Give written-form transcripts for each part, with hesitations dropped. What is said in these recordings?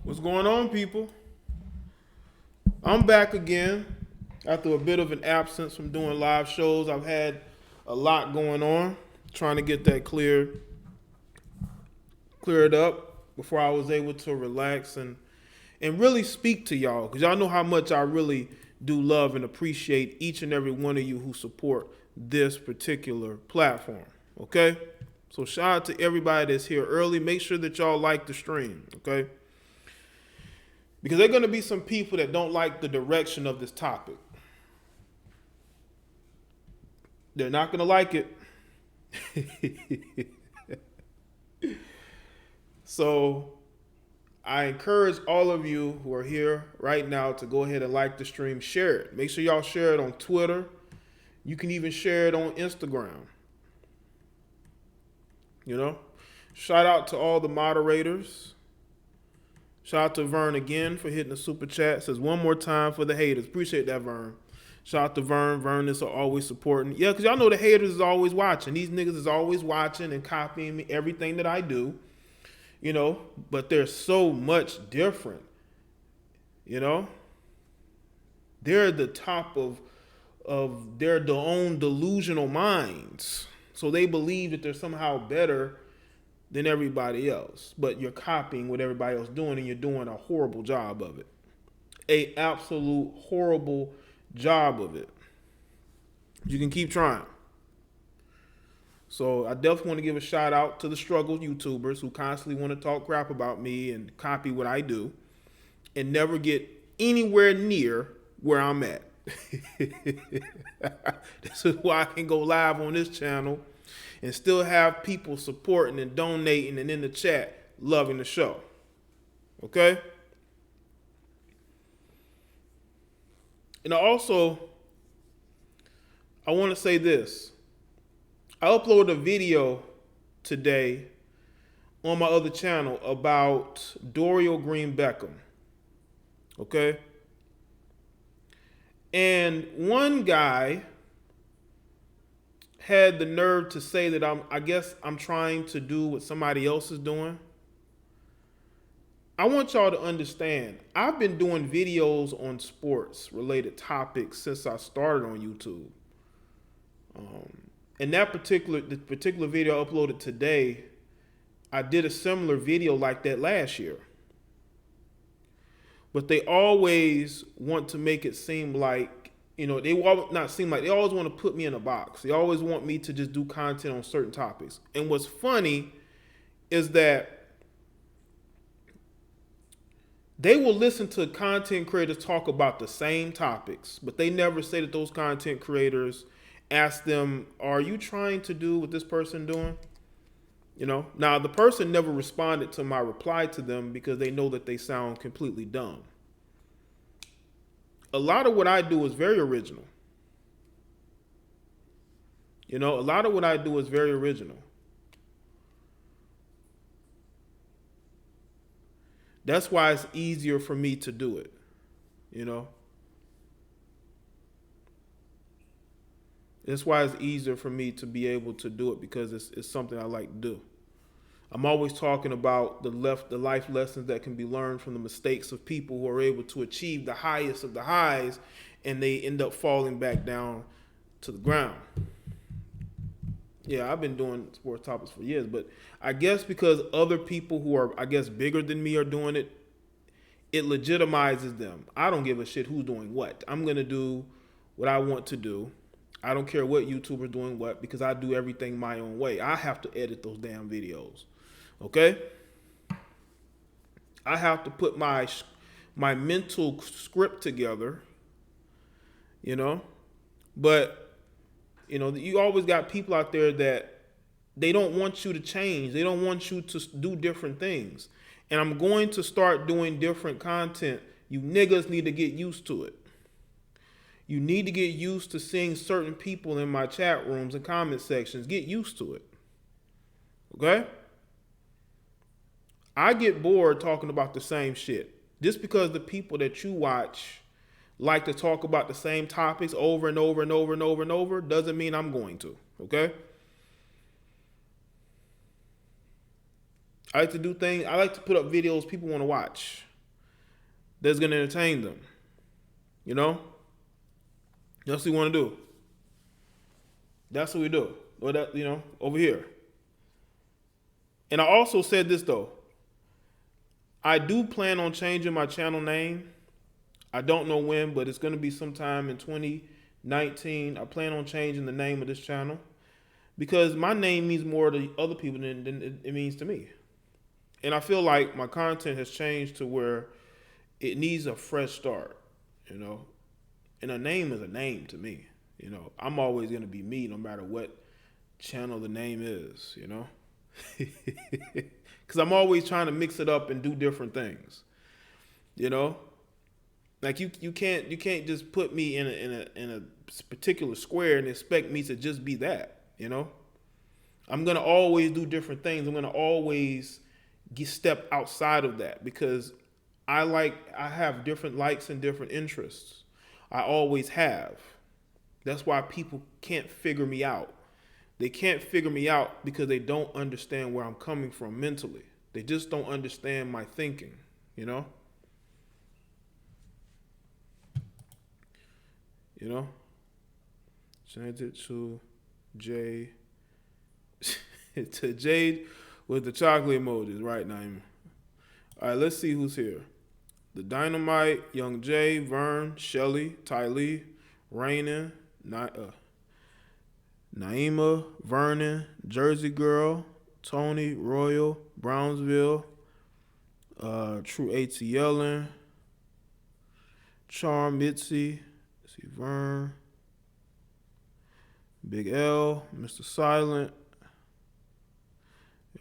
What's going on, people? I'm back again after a bit of an absence from doing live shows. I've had a lot going on, trying to get that cleared up before I was able to relax and really speak to y'all, because y'all know how much I really do love and appreciate each and every one of you who support this particular platform. Okay? So shout out to everybody that's here early. Make sure that y'all like the stream, okay? Because there are going to be some people that don't like the direction of this topic. They're not going to like it. So I encourage all of you who are here right now to go ahead and like the stream, share it. Make sure y'all share it on Twitter. You can even share it on Instagram. You know? Shout out to all the moderators. Shout out to Vern again for hitting the super chat. Says one more time for the haters. Appreciate that, Vern. Shout out to Vern. Vern is always supporting. Yeah, because y'all know the haters is always watching. These niggas is always watching and copying me, everything that I do. You know, but they're so much different. You know? They're the top of their own delusional minds. So they believe that they're somehow better than everybody else, but you're copying what everybody else doing, and you're doing a horrible job of it. A absolute horrible job of it. You can keep trying. So I definitely want to give a shout out to the struggle YouTubers who constantly want to talk crap about me and copy what I do and never get anywhere near where I'm at. This is why I can go live on this channel and still have people supporting and donating and in the chat loving the show. Okay? And I want to say this. I uploaded a video today on my other channel about Dorial Green Beckham. Okay? And one guy had the nerve to say that I guess I'm trying to do what somebody else is doing. I want y'all to understand, I've been doing videos on sports related topics since I started on YouTube. And the particular video I uploaded today, I did a similar video like that last year. But they always want to make it seem like, you know, they always want to put me in a box. They always want me to just do content on certain topics. And what's funny is that they will listen to content creators talk about the same topics, but they never say that those content creators ask them, are you trying to do what this person doing? You know, now the person never responded to my reply to them because they know that they sound completely dumb. A lot of what I do is very original. You know, a lot of what I do is very original. That's why it's easier for me to do it, you know? That's why it's easier for me to be able to do it, because it's something I like to do. I'm always talking about the life lessons that can be learned from the mistakes of people who are able to achieve the highest of the highs, and they end up falling back down to the ground. Yeah, I've been doing sports topics for years, but I guess because other people who are, I guess, bigger than me are doing it, it legitimizes them. I don't give a shit who's doing what. I'm going to do what I want to do. I don't care what YouTuber's doing what, because I do everything my own way. I have to edit those damn videos. Okay? I have to put my mental script together, you know? But, you know, you always got people out there that they don't want you to change. They don't want you to do different things. And I'm going to start doing different content. You niggas need to get used to it. You need to get used to seeing certain people in my chat rooms and comment sections. Get used to it. Okay? I get bored talking about the same shit. Just because the people that you watch like to talk about the same topics over and over and over and over and over doesn't mean I'm going to. Okay? I like to do things. I like to put up videos people want to watch. that's going to entertain them. You know? That's what we want to do. That's what we do. Or that, over here. And I also said this though. I do plan on changing my channel name. I don't know when, but it's going to be sometime in 2019. I plan on changing the name of this channel because my name means more to other people than it means to me. And I feel like my content has changed to where it needs a fresh start, And a name is a name to me, I'm always going to be me no matter what channel the name is, Because I'm always trying to mix it up and do different things, Like you can't just put me in a particular square and expect me to just be that, I'm gonna always do different things. I'm gonna always step outside of that because I have different likes and different interests. I always have. That's why people can't figure me out. They can't figure me out because they don't understand where I'm coming from mentally. They just don't understand my thinking, Change it to Jaye. To Jaye with the chocolate emojis, right, Naima? All right, let's see who's here. The Dynamite, Young Jaye, Vern, Shelly, Ty Lee, Rainin, Naima, Vernon, Jersey Girl, Tony, Royal, Brownsville, True ATLin, Charm, Mitzi, see Vern, Big L, Mr. Silent,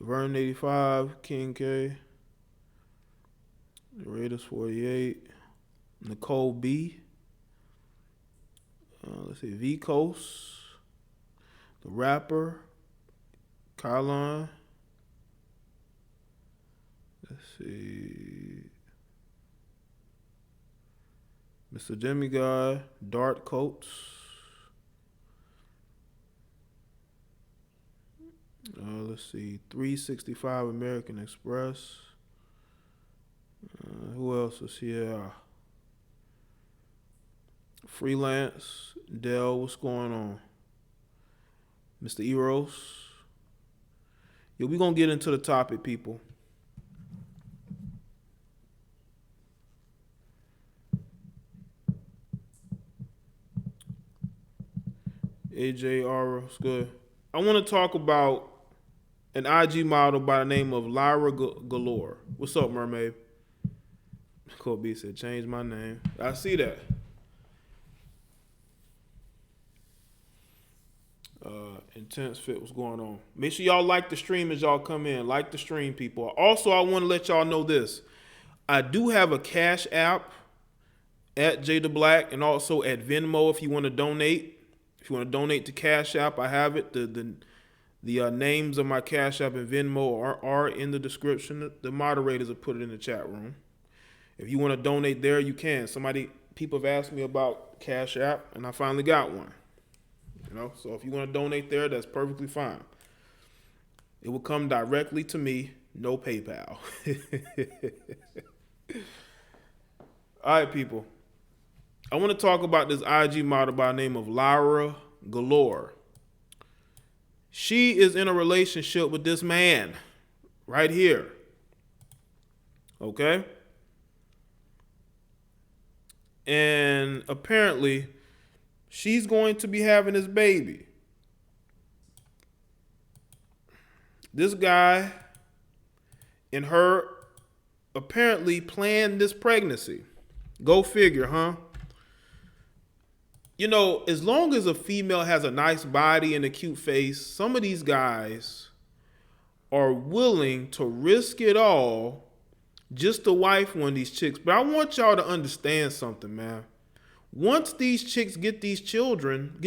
Vern 85, King K, the Raiders 48, Nicole B, let's see, V Coast, the Rapper, Kylon, let's see, Mr. Demigod, Dart Coats, let's see, 365 American Express. Who else is here? Freelance, Dell, what's going on? Mr. Eros. Yeah, we're going to get into the topic, people. AJ Aura, what's good? I want to talk about an IG model by the name of Lyra Galore. What's up, mermaid? Kobe said, change my name. I see that. Intense Fit, what's going on? Make sure y'all like the stream as y'all come in. Like the stream, people. Also, I want to let y'all know this. I do have a Cash App at Jada Black and also at Venmo if you want to donate. If you want to donate to Cash App, I have it. The names of my Cash App and Venmo are in the description. The moderators will put it in the chat room. If you want to donate there, you can. People have asked me about Cash App, and I finally got one. So if you want to donate there, that's perfectly fine. It will come directly to me, no PayPal. All right, people. I want to talk about this IG model by the name of Lyra Galore. She is in a relationship with this man right here. Okay? And apparently, she's going to be having this baby. This guy and her apparently planned this pregnancy. Go figure, huh? As long as a female has a nice body and a cute face, some of these guys are willing to risk it all just to wife one of these chicks. But I want y'all to understand something, man. Once these chicks get these children,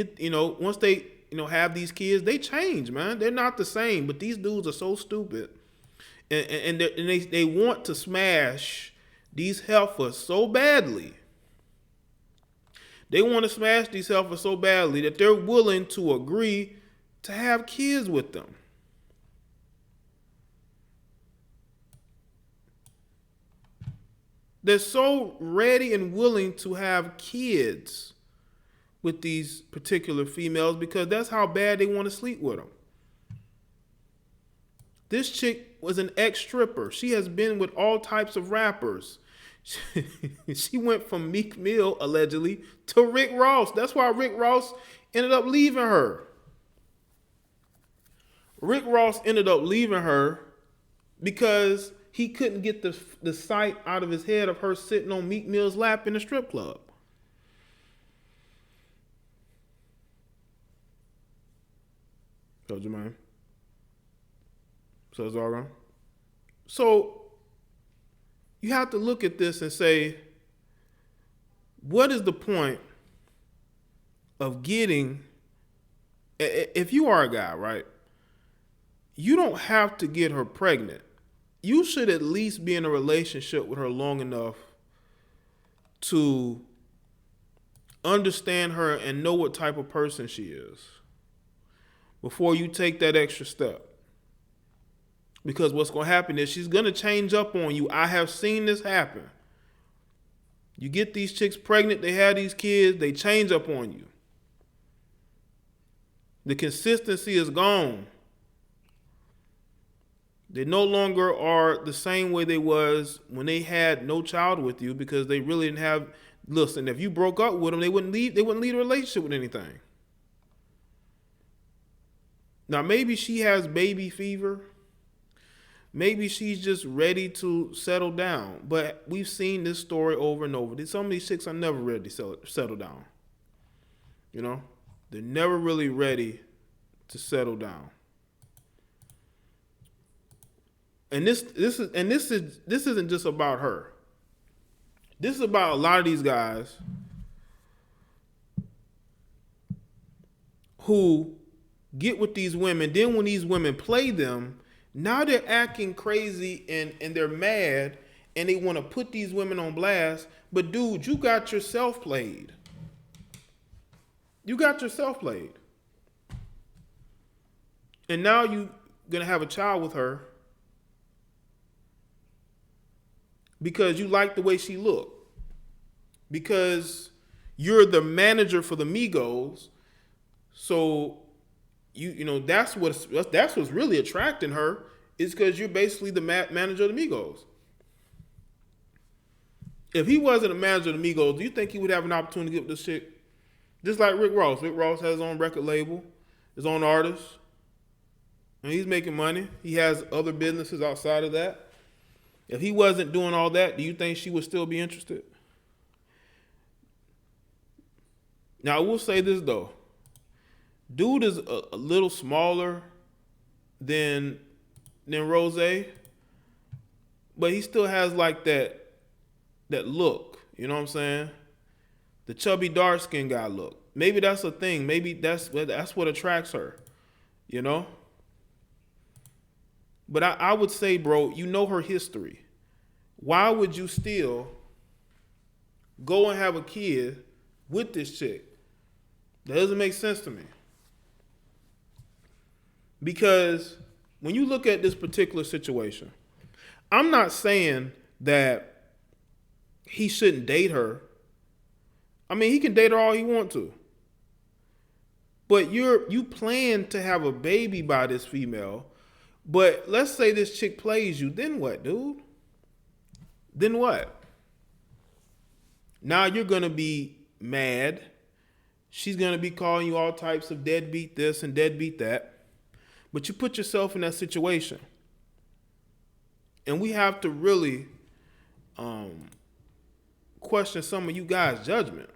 once they, have these kids, they change, man. They're not the same. But these dudes are so stupid, and they want to smash these heifers so badly. They want to smash these heifers so badly that they're willing to agree to have kids with them. They're so ready and willing to have kids with these particular females because that's how bad they want to sleep with them. This chick was an ex-stripper. She has been with all types of rappers. She went from Meek Mill, allegedly, to Rick Ross. That's why Rick Ross ended up leaving her. Rick Ross ended up leaving her because he couldn't get the sight out of his head of her sitting on Meek Mill's lap in the strip club. So, Jermaine. So, Zargon. So, you have to look at this and say, what is the point of getting, if you are a guy, right? You don't have to get her pregnant. You should at least be in a relationship with her long enough to understand her and know what type of person she is before you take that extra step. Because what's going to happen is she's going to change up on you. I have seen this happen. You get these chicks pregnant, they have these kids, they change up on you. The consistency is gone. They no longer are the same way they was when they had no child with you because they really didn't have. Listen, if you broke up with them, they wouldn't leave. They wouldn't lead a relationship with anything. Now maybe she has baby fever. Maybe she's just ready to settle down. But we've seen this story over and over. Some of these chicks are never ready to settle down. You know, they're never really ready to settle down. And this isn't just about her. This is about a lot of these guys who get with these women. Then when these women play them, now they're acting crazy and they're mad and they want to put these women on blast. But dude, you got yourself played. You got yourself played. And now you're going to have a child with her because you like the way she looked. Because you're the manager for the Migos. So you know that's what's really attracting her is because you're basically the manager of the Migos. If he wasn't a manager of the Migos, do you think he would have an opportunity to get with this chick? Just like Rick Ross. Rick Ross has his own record label, his own artist, and he's making money. He has other businesses outside of that. If he wasn't doing all that, do you think she would still be interested? Now, I will say this, though. Dude is a little smaller than Rose, but he still has like that look. You know what I'm saying? The chubby, dark-skinned guy look. Maybe that's a thing. Maybe that's what attracts her. You know? But I would say, bro, you know her history. Why would you still go and have a kid with this chick? That doesn't make sense to me. Because when you look at this particular situation, I'm not saying that he shouldn't date her. I mean, he can date her all he wants to. But you plan to have a baby by this female. But let's say this chick plays you. Then what, dude? Then what? Now you're going to be mad. She's going to be calling you all types of deadbeat this and deadbeat that. But you put yourself in that situation. And we have to really question some of you guys' judgment.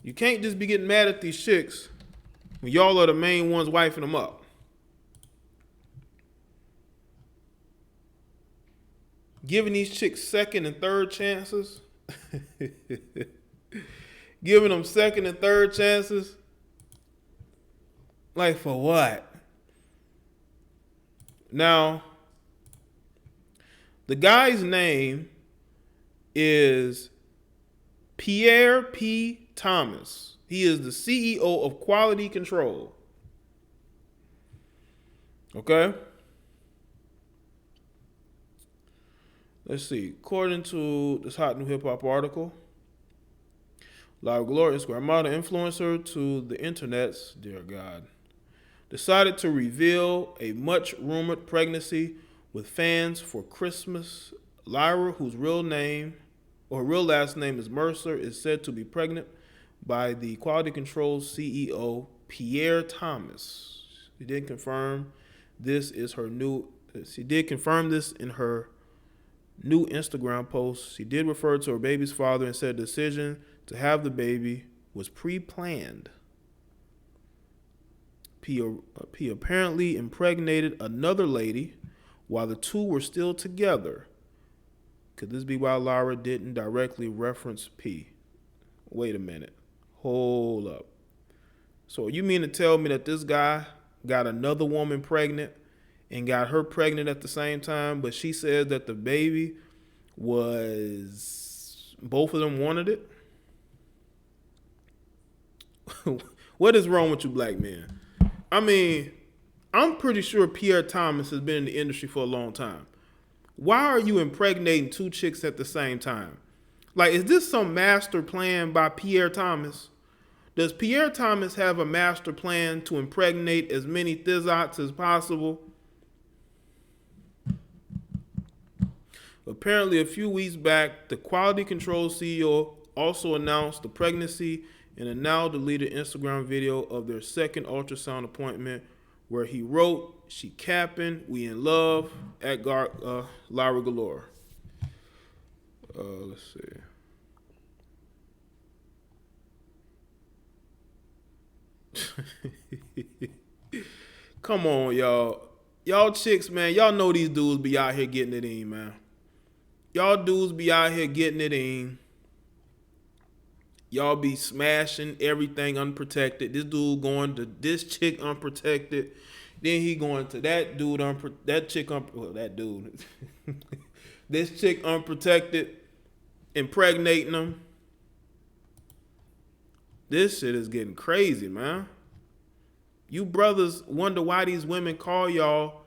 You can't just be getting mad at these chicks when y'all are the main ones wifing them up. Giving these chicks second and third chances. Giving them second and third chances. Like for what? Now, the guy's name is Pierre P. Thomas. He is the CEO of Quality Control. Okay? Let's see. According to this hot new hip hop article, Lyra Galore, Instagram model influencer to the internet's, dear God, decided to reveal a much rumored pregnancy with fans for Christmas. Lyra, whose real name or real last name is Mercer, is said to be pregnant by the quality control CEO Pierre Thomas. She did confirm this in her new Instagram post. She did refer to her baby's father and said the decision to have the baby was pre-planned. P apparently impregnated another lady while the two were still together. Could this be why Lyra didn't directly reference P? Wait a minute. Hold up. So you mean to tell me that this guy got another woman pregnant and got her pregnant at the same time, but she said that the baby was, both of them wanted it? What is wrong with you black men? I mean, I'm pretty sure Pierre Thomas has been in the industry for a long time. Why are you impregnating two chicks at the same time? Like, is this some master plan by Pierre Thomas? Does Pierre Thomas have a master plan to impregnate as many thizots as possible? Apparently, a few weeks back, the quality control CEO also announced the pregnancy in a now deleted Instagram video of their second ultrasound appointment, where he wrote, "She capping, we in love," at Lyra Galore. Let's see. Come on, y'all. Y'all chicks, man, y'all know these dudes be out here getting it in, man. Y'all dudes be out here getting it in. Y'all be smashing everything unprotected. This dude going to this chick unprotected. Then he going to that dude, this chick unprotected, impregnating him. This shit is getting crazy, man. You brothers wonder why these women call y'all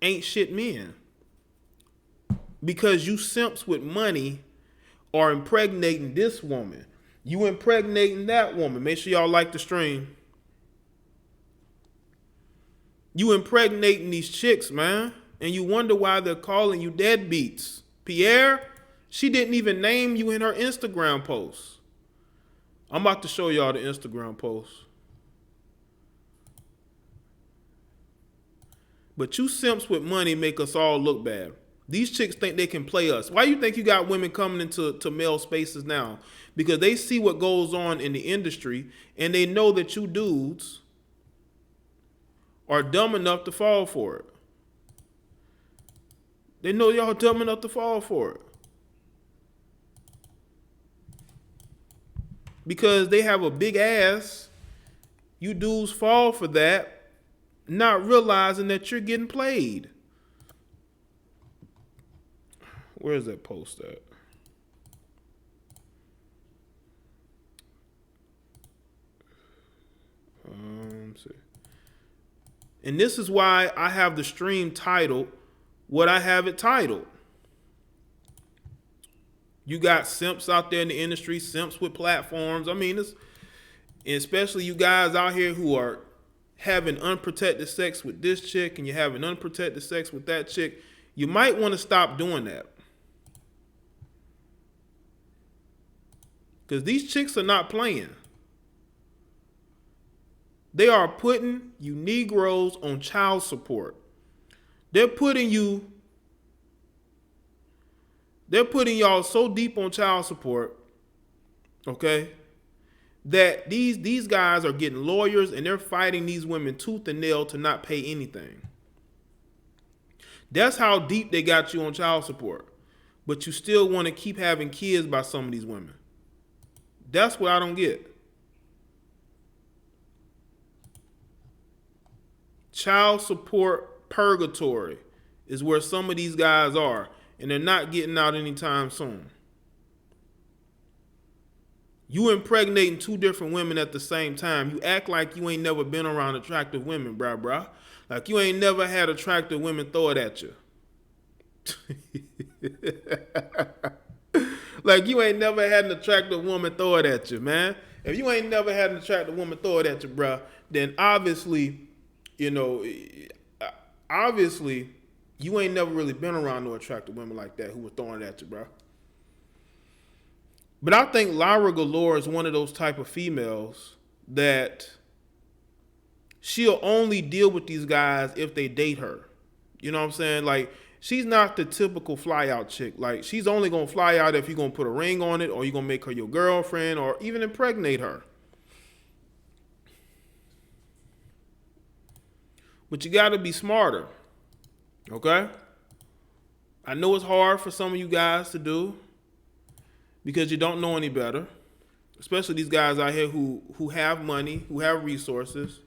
ain't shit men. Because you simps with money are impregnating this woman. You impregnating that woman. Make sure y'all like the stream. You impregnating these chicks, man. And you wonder why they're calling you deadbeats. Pierre, she didn't even name you in her Instagram post. I'm about to show y'all the Instagram post. But you simps with money make us all look bad. These chicks think they can play us. Why you think you got women coming into male spaces now? Because they see what goes on in the industry and they know that you dudes are dumb enough to fall for it. They know y'all dumb enough to fall for it. Because they have a big ass, you dudes fall for that, not realizing that you're getting played. Where is that post at? Let's see. And this is why I have the stream titled what I have it titled. You got simps out there in the industry, simps with platforms. I mean, especially you guys out here who are having unprotected sex with this chick and you're having unprotected sex with that chick. You might want to stop doing that. Because these chicks are not playing. They are putting you Negroes on child support. They're putting y'all so deep on child support, okay, that these guys are getting lawyers and they're fighting these women tooth and nail to not pay anything. That's how deep they got you on child support. But you still want to keep having kids by some of these women. That's what I don't get. Child support purgatory is where some of these guys are, and they're not getting out anytime soon. You impregnating two different women at the same time. You act like you ain't never been around attractive women, bruh. Like you ain't never had attractive women throw it at you. Like you ain't never had an attractive woman throw it at you, man. If you ain't never had an attractive woman throw it at you, bruh, then obviously, you know, obviously, you ain't never really been around no attractive women like that who were throwing it at you, bruh. But I think Lyra Galore is one of those type of females that she'll only deal with these guys if they date her. You know what I'm saying? Like, she's not the typical fly out chick. Like, she's only gonna fly out if you're gonna put a ring on it, or you're gonna make her your girlfriend, or even impregnate her. But you gotta be smarter. Okay? I know it's hard for some of you guys to do because you don't know any better. Especially these guys out here who have money, who have resources.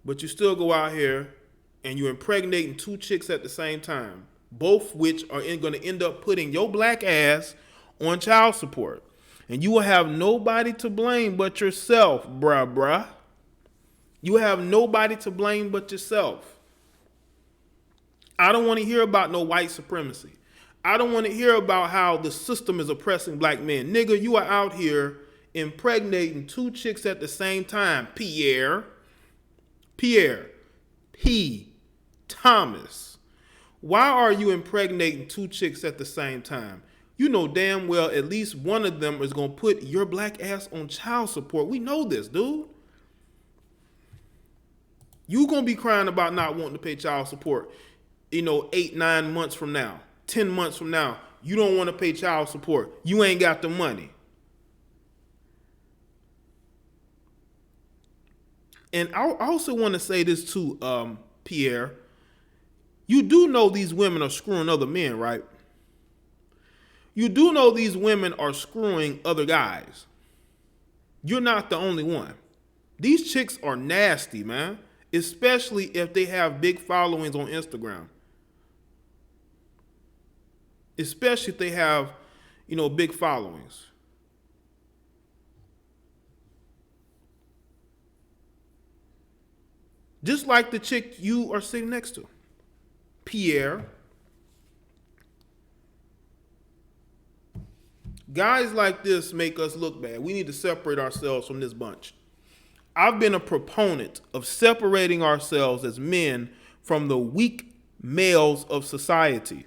But you still go out here and you're impregnating two chicks at the same time, both which are going to end up putting your black ass on child support. And you will have nobody to blame but yourself, bruh. You have nobody to blame but yourself. I don't want to hear about no white supremacy. I don't want to hear about how the system is oppressing black men. Nigga, you are out here impregnating two chicks at the same time, Pierre P. Thomas. Why are you impregnating two chicks at the same time? You know damn well at least one of them is going to put your black ass on child support. We know this, dude. You going to be crying about not wanting to pay child support, 8, 9 months from now, 10 months from now. You don't want to pay child support. You ain't got the money. And I also want to say this too, Pierre. You do know these women are screwing other men, right? You do know these women are screwing other guys. You're not the only one. These chicks are nasty, man. Especially if they have big followings on Instagram. Especially if they have, big followings. Just like the chick you are sitting next to, Pierre. Guys like this make us look bad. We need to separate ourselves from this bunch. I've been a proponent of separating ourselves as men from the weak males of society.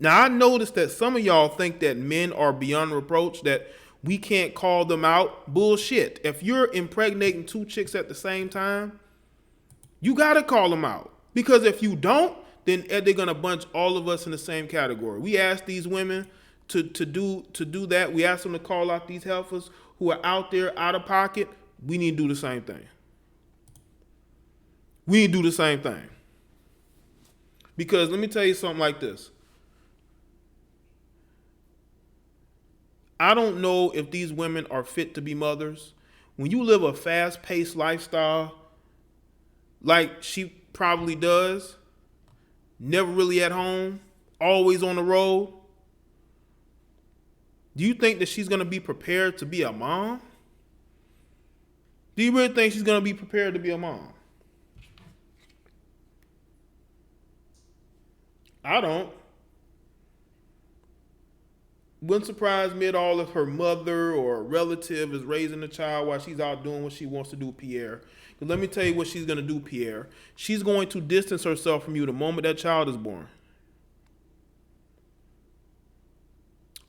Now, I noticed that some of y'all think that men are beyond reproach, that we can't call them out. Bullshit. If you're impregnating two chicks at the same time, you got to call them out. Because if you don't, then they're going to bunch all of us in the same category. We asked these women to do that. We asked them to call out these heifers who are out there out of pocket. We need to do the same thing. We need to do the same thing. Because let me tell you something like this. I don't know if these women are fit to be mothers. When you live a fast-paced lifestyle, like she probably does, never really at home, always on the road, do you think that she's going to be prepared to be a mom? Do you really think she's going to be prepared to be a mom? I don't. Wouldn't surprise me at all if her mother or a relative is raising the child while she's out doing what she wants to do, Pierre. But let me tell you what she's going to do, Pierre. She's going to distance herself from you the moment that child is born.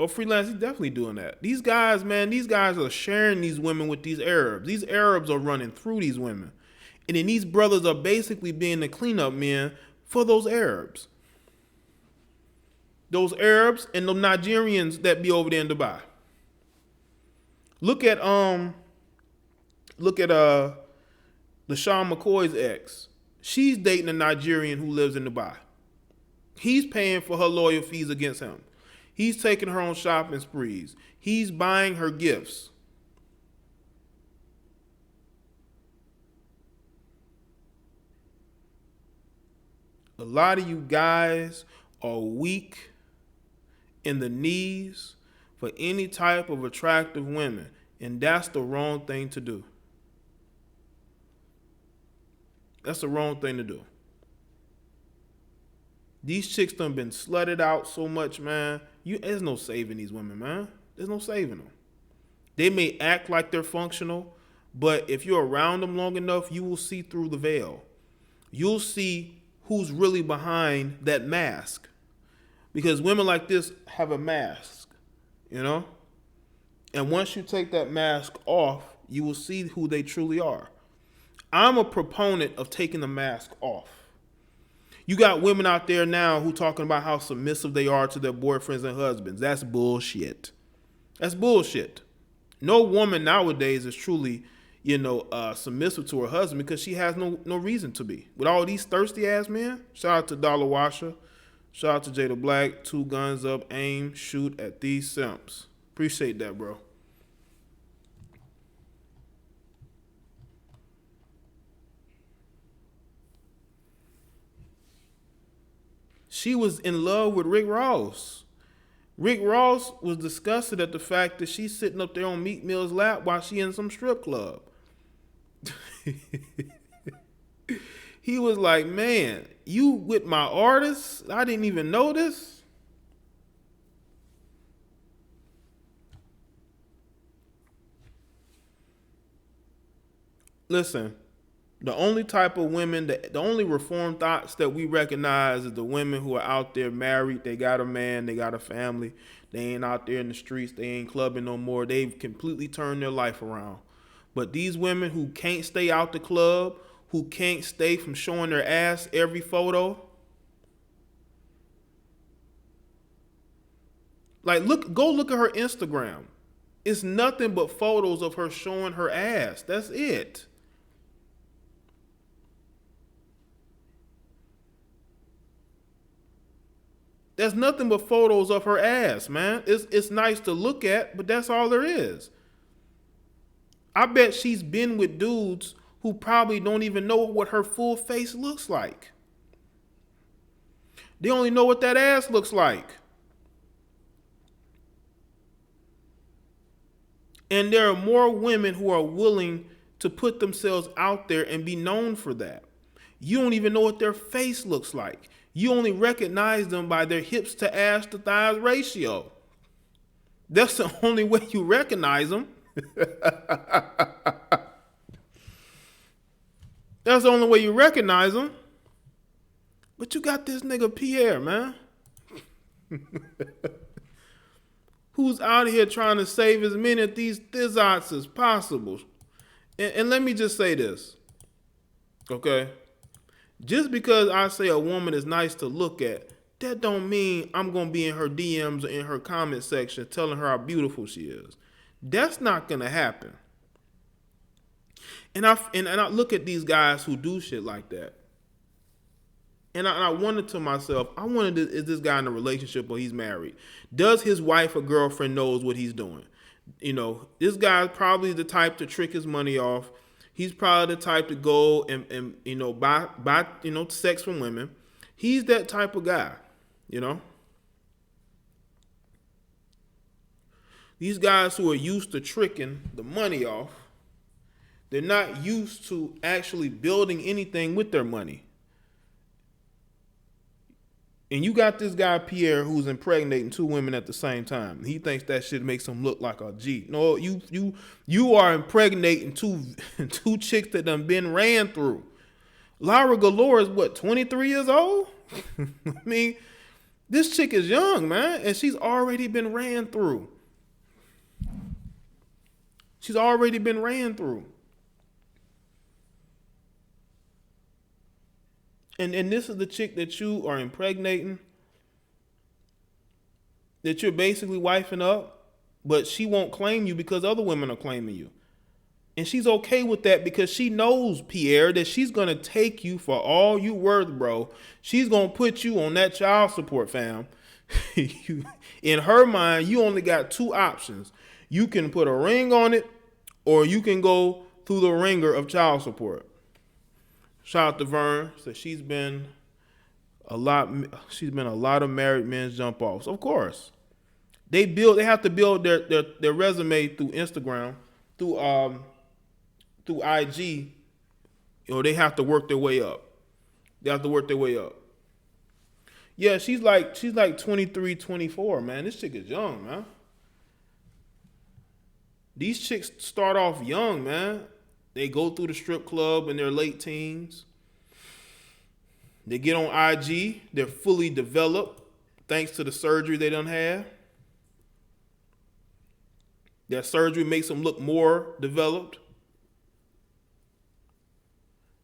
Oh, freelance, he's definitely doing that. These guys, man, these guys are sharing these women with these Arabs. These Arabs are running through these women. And then these brothers are basically being the cleanup men for those Arabs. Those Arabs and the Nigerians that be over there in Dubai. Look at LaShawn McCoy's ex. She's dating a Nigerian who lives in Dubai. He's paying for her lawyer fees against him. He's taking her on shopping sprees. He's buying her gifts. A lot of you guys are weak in the knees for any type of attractive women, and that's the wrong thing to do. That's the wrong thing to do. These chicks done been slutted out so much, man. There's no saving these women, man. There's no saving them. They may act like they're functional, but if you're around them long enough, you will see through the veil. You'll see who's really behind that mask. Because women like this have a mask, you know? And once you take that mask off, you will see who they truly are. I'm a proponent of taking the mask off. You got women out there now who talking about how submissive they are to their boyfriends and husbands. That's bullshit. That's bullshit. No woman nowadays is truly, submissive to her husband because she has no reason to be. With all these thirsty ass men, shout out to Dollar Washer, shout out to Jay the Black, 2 guns up, aim, shoot at these simps. Appreciate that, bro. She was in love with Rick Ross. Rick Ross was disgusted at the fact that she's sitting up there on Meek Mill's lap while she in some strip club. He was like, man, you with my artist? I didn't even know this. Listen, the only type of women, the only reformed thoughts that we recognize is the women who are out there married. They got a man, they got a family. They ain't out there in the streets. They ain't clubbing no more. They've completely turned their life around. But these women who can't stay out the club, who can't stay from showing their ass every photo, like go look at her Instagram. It's nothing but photos of her showing her ass. That's it. There's nothing but photos of her ass, man. It's nice to look at, but that's all there is. I bet she's been with dudes who probably don't even know what her full face looks like. They only know what that ass looks like. And there are more women who are willing to put themselves out there and be known for that. You don't even know what their face looks like. You only recognize them by their hips to ass to thighs ratio. That's the only way you recognize them. That's the only way you recognize them. But you got this nigga Pierre, man. Who's out here trying to save as many of these thizots as possible. And let me just say this, okay? Just because I say a woman is nice to look at, that don't mean I'm going to be in her DMs or in her comment section telling her how beautiful she is. That's not going to happen. And I look at these guys who do shit like that. And I wondered to myself, is this guy in a relationship or he's married? Does his wife or girlfriend knows what he's doing? This guy's probably the type to trick his money off. He's probably the type to go and buy sex from women. He's that type of guy, These guys who are used to tricking the money off, they're not used to actually building anything with their money. And you got this guy Pierre who's impregnating 2 women at the same time. He thinks that shit makes him look like a G. No, you are impregnating two chicks that done been ran through. Lara Galore is what, 23 years old? I mean, this chick is young, man, and she's already been ran through. She's already been ran through. And this is the chick that you are impregnating, that you're basically wifing up, but she won't claim you because other women are claiming you. And she's okay with that because she knows, Pierre, that she's going to take you for all you worth, bro. She's going to put you on that child support, fam. In her mind, you only got 2 options. You can put a ring on it, or you can go through the ringer of child support. Shout out to Vern. So she's been a lot of married men's jump offs. Of course. They have to build their resume through Instagram, through IG. They have to work their way up. Yeah, she's like 23, 24, man. This chick is young, man. These chicks start off young, man. They go through the strip club in their late teens. They get on IG. They're fully developed thanks to the surgery they done had. That surgery makes them look more developed.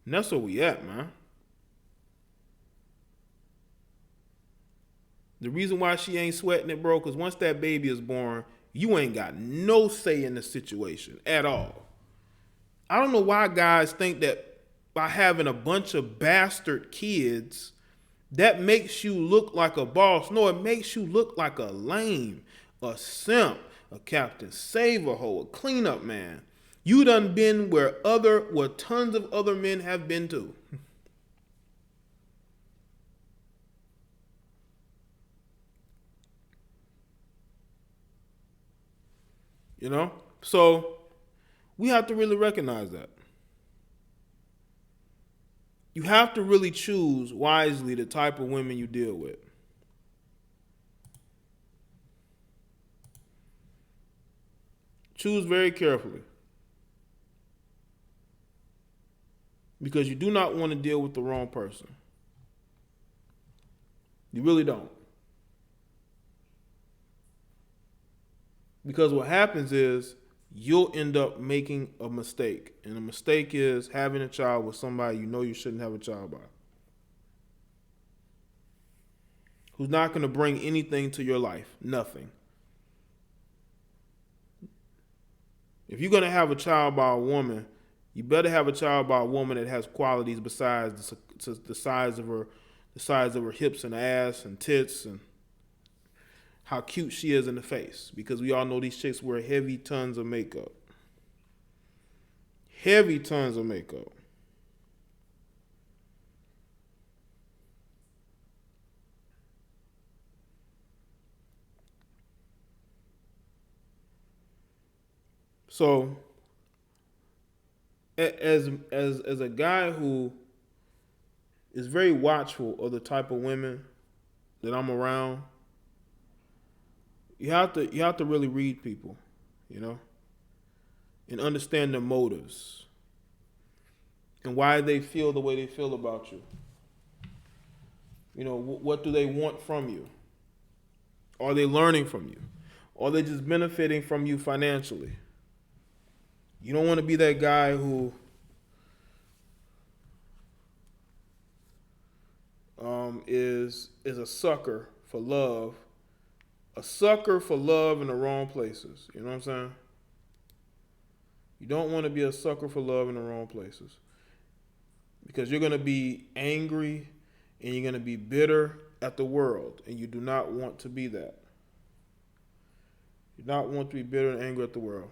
And that's where we at, man. The reason why she ain't sweating it, bro, because once that baby is born, you ain't got no say in the situation at all. I don't know why guys think that by having a bunch of bastard kids, that makes you look like a boss. No, it makes you look like a lame, a simp, a Captain Save-A-Ho, a cleanup man. You done been where tons of other men have been too. You know? So we have to really recognize that. You have to really choose wisely the type of women you deal with. Choose very carefully. Because you do not want to deal with the wrong person. You really don't. Because what happens is you'll end up making a mistake. And the mistake is having a child with somebody you know you shouldn't have a child by. Who's not going to bring anything to your life. Nothing. If you're going to have a child by a woman, you better have a child by a woman that has qualities besides the size of her hips and ass and tits and how cute she is in the face. Because we all know these chicks wear heavy tons of makeup. Heavy tons of makeup. So as a guy who is very watchful of the type of women that I'm around, you have to really read people, you know, and understand their motives and why they feel the way they feel about you. You know, what do they want from you? Are they learning from you? Or are they just benefiting from you financially? You don't want to be that guy who is a sucker for love. A sucker for love in the wrong places. You know what I'm saying? You don't want to be a sucker for love in the wrong places. Because you're going to be angry and you're going to be bitter at the world. And you do not want to be that. You do not want to be bitter and angry at the world.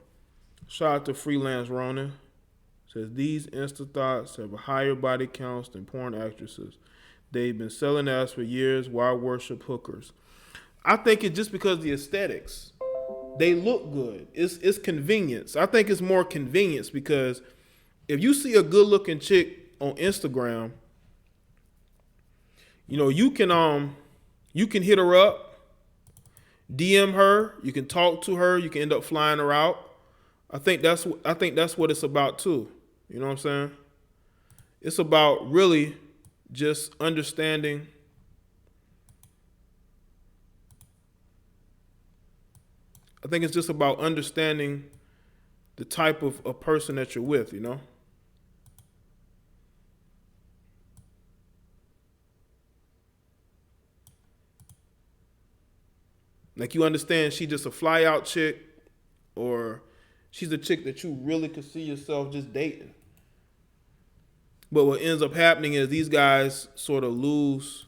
Shout out to Freelance Ronin. Says these Insta thoughts have a higher body counts than porn actresses. They've been selling ass for years. Why worship hookers? I think it's just because of the aesthetics. They look good. It's convenience. I think it's more convenience because if you see a good looking chick on Instagram, you know, you can hit her up, DM her, you can talk to her, you can end up flying her out. I think that's what it's about too. You know what I'm saying? It's about really just understanding I think it's just about understanding the type of a person that you're with, you know? Like you understand she just a fly out chick or she's a chick that you really could see yourself just dating. But what ends up happening is these guys sort of lose,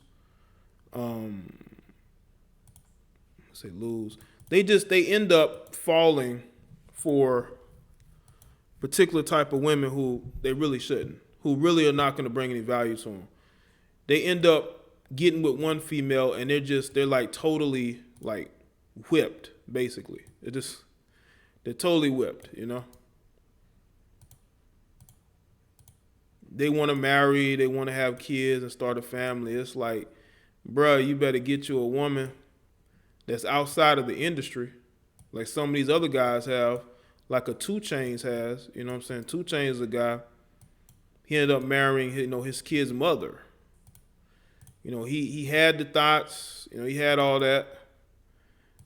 they end up falling for particular type of women who they really shouldn't, who really are not going to bring any value to them. They end up getting with one female and they're like totally like whipped, basically. They're totally whipped, you know? They want to marry, they want to have kids and start a family. It's like, bruh, you better get you a woman that's outside of the industry, like some of these other guys have, like a 2 Chainz has. You know what I'm saying? 2 Chainz is a guy. He ended up marrying, his kid's mother. He had the thoughts. He had all that,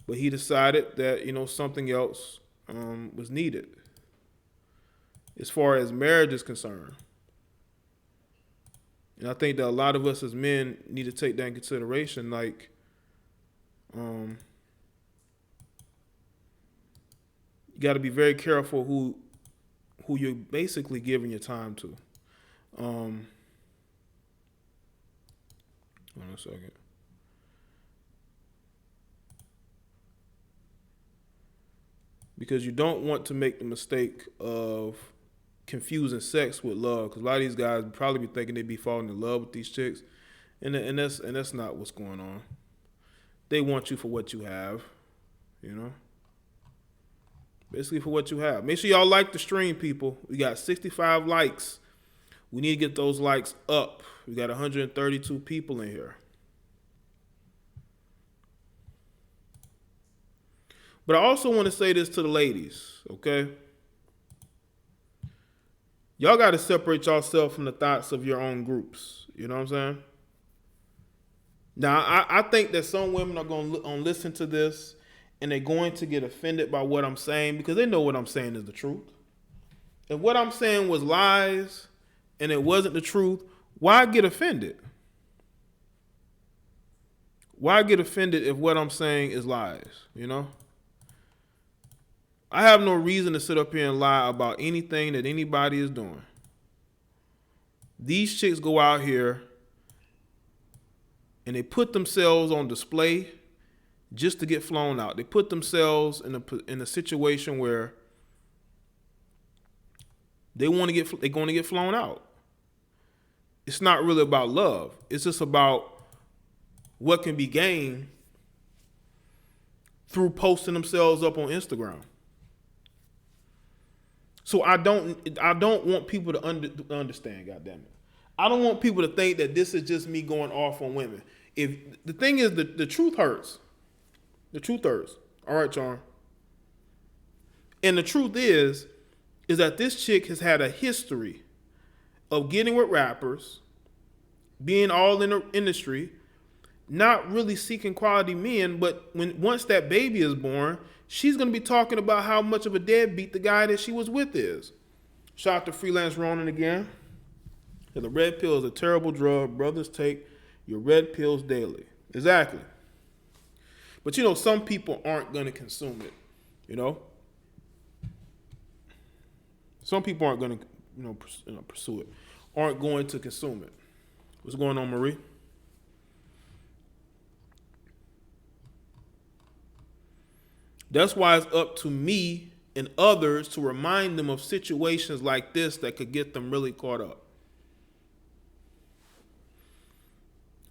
but he decided that something else was needed as far as marriage is concerned. And I think that a lot of us as men need to take that in consideration. Like, you got to be very careful who you're basically giving your time to. Hold on a second. Because you don't want to make the mistake of confusing sex with love. Because a lot of these guys would probably be thinking they'd be falling in love with these chicks, and that's not what's going on. They want you for what you have, basically for what you have. Make sure y'all like the stream, people. We got 65 likes. We need to get those likes up. We got 132 people in here. But I also want to say this to the ladies, okay? Y'all got to separate yourself from the thoughts of your own groups. You know what I'm saying? Now, I think that some women are going to listen to this and they're going to get offended by what I'm saying because they know what I'm saying is the truth. If what I'm saying was lies and it wasn't the truth, why get offended? Why get offended if what I'm saying is lies, I have no reason to sit up here and lie about anything that anybody is doing. These chicks go out here and they put themselves on display just to get flown out. They put themselves in a situation where they're going to get flown out. It's not really about love. It's just about what can be gained through posting themselves up on Instagram. So I don't want people to understand, goddammit. I don't want people to think that this is just me going off on women. If the thing is, the truth hurts. The truth hurts. All right, Charm. And the truth is that this chick has had a history of getting with rappers, being all in the industry, not really seeking quality men, but once that baby is born, she's going to be talking about how much of a deadbeat the guy that she was with is. Shout out to Freelance Ronin again. The red pill is a terrible drug. Brothers, take your red pills daily. Exactly. But some people aren't going to consume it, Some people aren't going to, pursue it, aren't going to consume it. What's going on, Marie? That's why it's up to me and others to remind them of situations like this that could get them really caught up.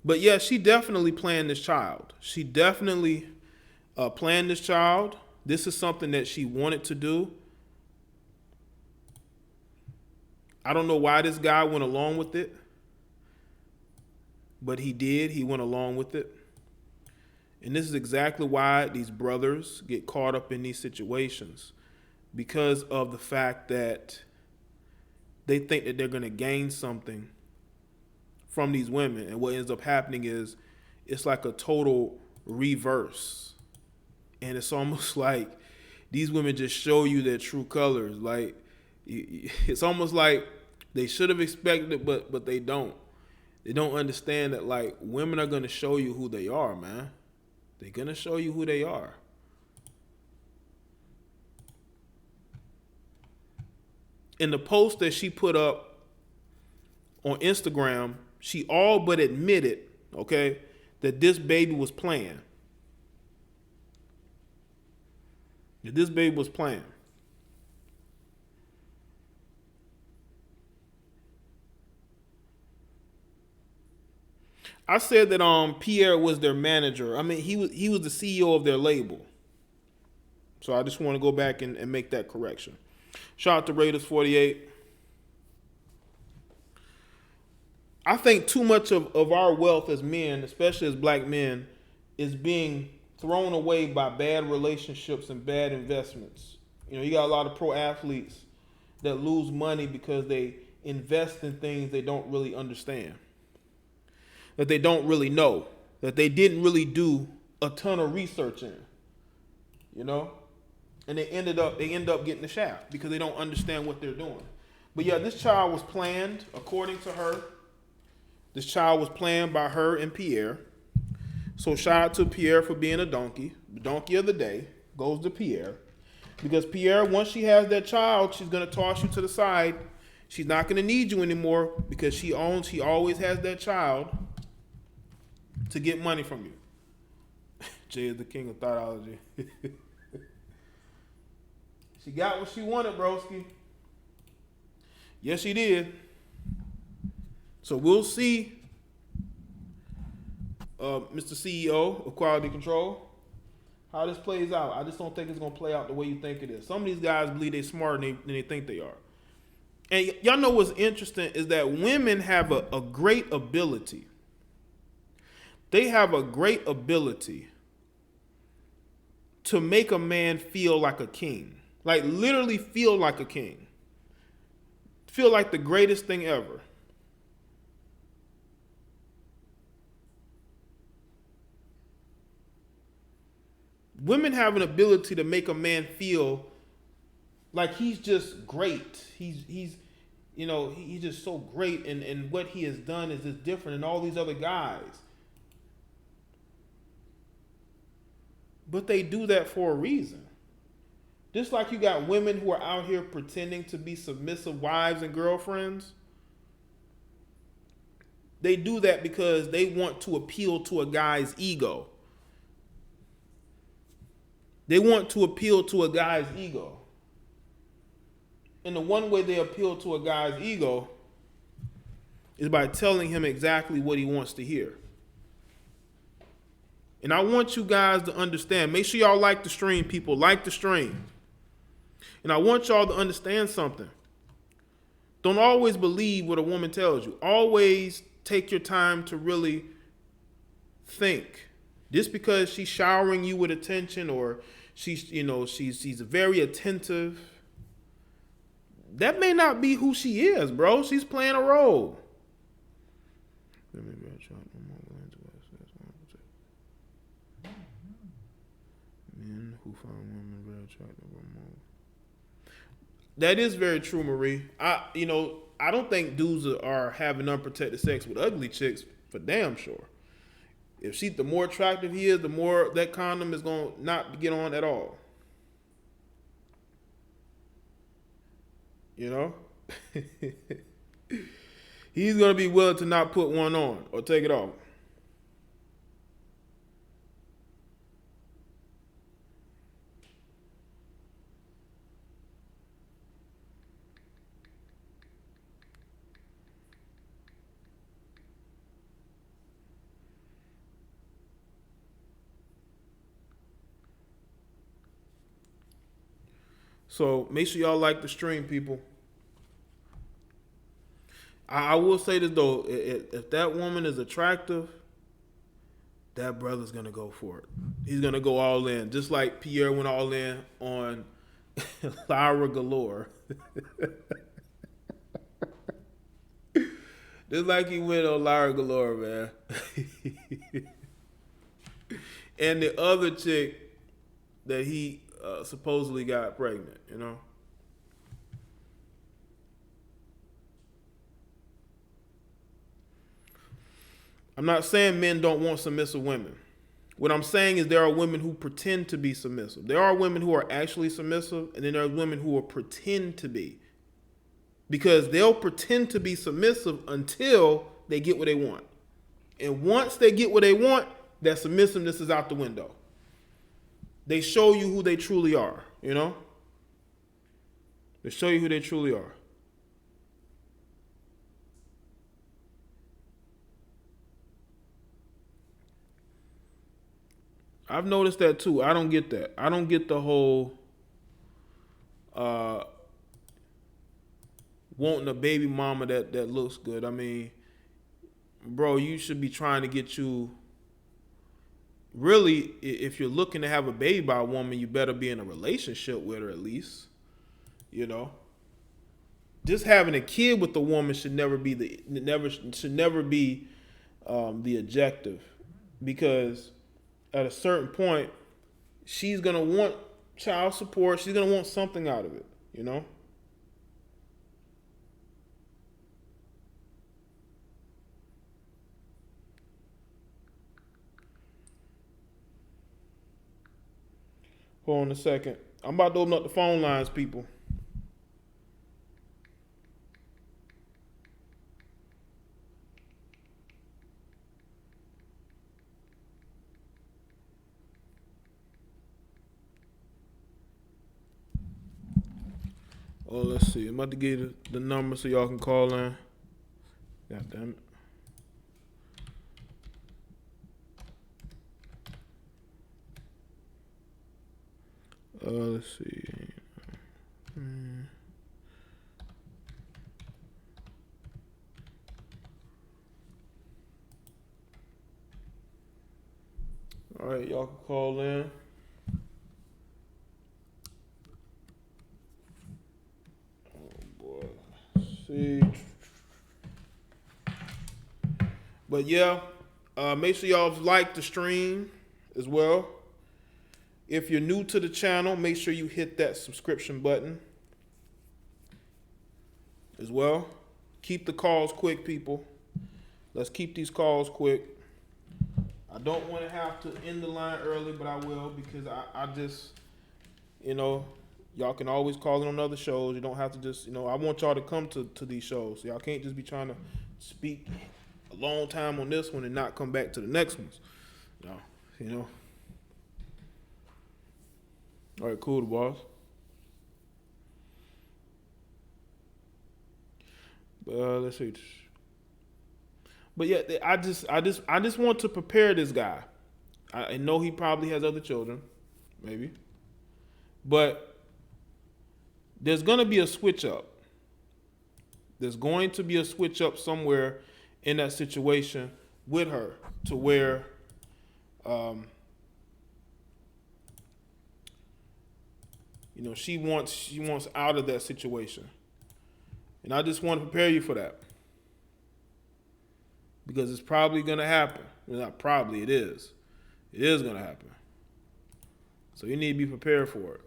But yeah, she definitely planned this child. She definitely planned this child. This is something that she wanted to do. I don't know why this guy went along with it, but he did. He went along with it. And this is exactly why these brothers get caught up in these situations, because of the fact that they think that they're going to gain something from these women. And what ends up happening is it's like a total reverse. And it's almost like these women just show you their true colors. Like, it's almost like they should have expected it, but they don't. They don't understand that, like, women are going to show you who they are, man. They're going to show you who they are. In the post that she put up on Instagram, she all but admitted, okay, that this baby was planned. That this baby was planned. I said that Pierre was their manager. I mean, he was the CEO of their label. So I just want to go back and make that correction. Shout out to Raiders 48. I think too much of our wealth as men, especially as black men, is being thrown away by bad relationships and bad investments. You got a lot of pro athletes that lose money because they invest in things they don't really understand, that they don't really know, that they didn't really do a ton of research in, you know? And they end up getting the shaft because they don't understand what they're doing. But yeah, this child was planned, according to her. This child was planned by her and Pierre. So shout out to Pierre for being a donkey. The donkey of the day goes to Pierre. Because Pierre, once she has that child, she's gonna toss you to the side. She's not gonna need you anymore because she always has that child to get money from you. Jay is the king of thoughtology. She got what she wanted, broski. Yes, she did. So we'll see, Mr. CEO of Quality Control, how this plays out. I just don't think it's going to play out the way you think it is. Some of these guys believe they're smarter than they think they are. And y'all know what's interesting is that women have a great ability. They have a great ability to make a man feel like a king. Like literally feel like a king. Feel like the greatest thing ever. Women have an ability to make a man feel like he's just great. He's just so great, and what he has done is just different than all these other guys. But they do that for a reason. Just like you got women who are out here pretending to be submissive wives and girlfriends. They do that because they want to appeal to a guy's ego. They want to appeal to a guy's ego. And the one way they appeal to a guy's ego is by telling him exactly what he wants to hear. And I want you guys to understand. Make sure y'all like the stream, people. Like the stream. And I want y'all to understand something. Don't always believe what a woman tells you. Always take your time to really think. Just because she's showering you with attention or she's very attentive, that may not be who she is, bro. She's playing a role. Men who find women very attractive. That is very true, Marie. I don't think dudes are having unprotected sex with ugly chicks for damn sure. If the more attractive he is, the more that condom is going to not get on at all. You know? He's going to be willing to not put one on or take it off. So make sure y'all like the stream, people. I will say this though, if that woman is attractive, that brother's gonna go for it. He's gonna go all in, just like Pierre went all in on Lyra Galore. Just like he went on Lyra Galore, man. And the other chick that he supposedly got pregnant, you know. I'm not saying men don't want submissive women. What I'm saying is there are women who pretend to be submissive. There are women who are actually submissive, and then there are women who will pretend to be. Because they'll pretend to be submissive until they get what they want. And once they get what they want, that submissiveness is out the window. They show you who they truly are, you know? They show you who they truly are. I've noticed that too. I don't get that. I don't get the whole wanting a baby mama that looks good. I mean, bro, you should be trying to get you. Really, if you're looking to have a baby by a woman, you better be in a relationship with her at least. You know, just having a kid with a woman should never be the objective, because at a certain point, she's gonna want child support. She's gonna want something out of it. You know. Hold on a second. I'm about to open up the phone lines, people. Oh, let's see. I'm about to give you the number so y'all can call in. God damn it. Let's see. All right, y'all can call in. Oh boy. Let's see. But yeah, make sure y'all like the stream as well. If you're new to the channel, make sure you hit that subscription button as well. Keep the calls quick, people. Let's keep these calls quick. I don't want to have to end the line early, but I will, because I just, y'all can always call in on other shows. You don't have to just, I want y'all to come to these shows. Y'all can't just be trying to speak a long time on this one and not come back to the next ones. No. All right, cool, the boss. Let's see. But yeah, I just want to prepare this guy. I know he probably has other children, maybe, but there's gonna be a switch up. There's going to be a switch up somewhere in that situation with her, to where, she wants out of that situation, and I just want to prepare you for that, because it's probably gonna happen. Well, not probably, it is. It is gonna happen. So you need to be prepared for it.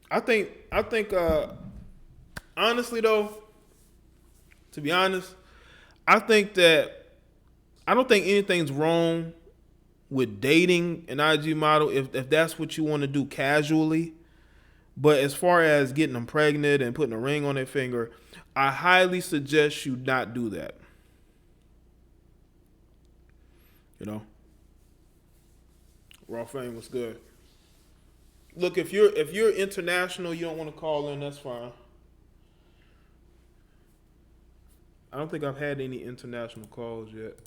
I think, honestly though, to be honest, I don't think anything's wrong with dating an IG model if that's what you want to do casually. But as far as getting them pregnant and putting a ring on their finger, I highly suggest you not do that. Raw Fame was good. Look, if you're international, you don't want to call in, that's fine. I don't think I've had any international calls yet.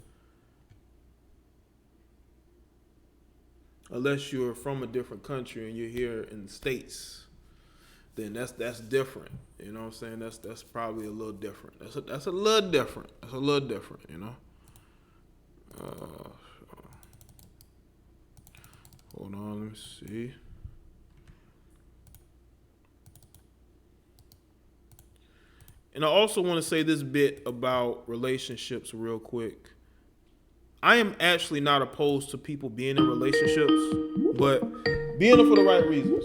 Unless you're from a different country and you're here in the States, then that's different. You know what I'm saying? That's probably a little different. That's a little different. That's a little different, Hold on, let me see. And I also want to say this bit about relationships real quick. I am actually not opposed to people being in relationships, but being in it for the right reasons.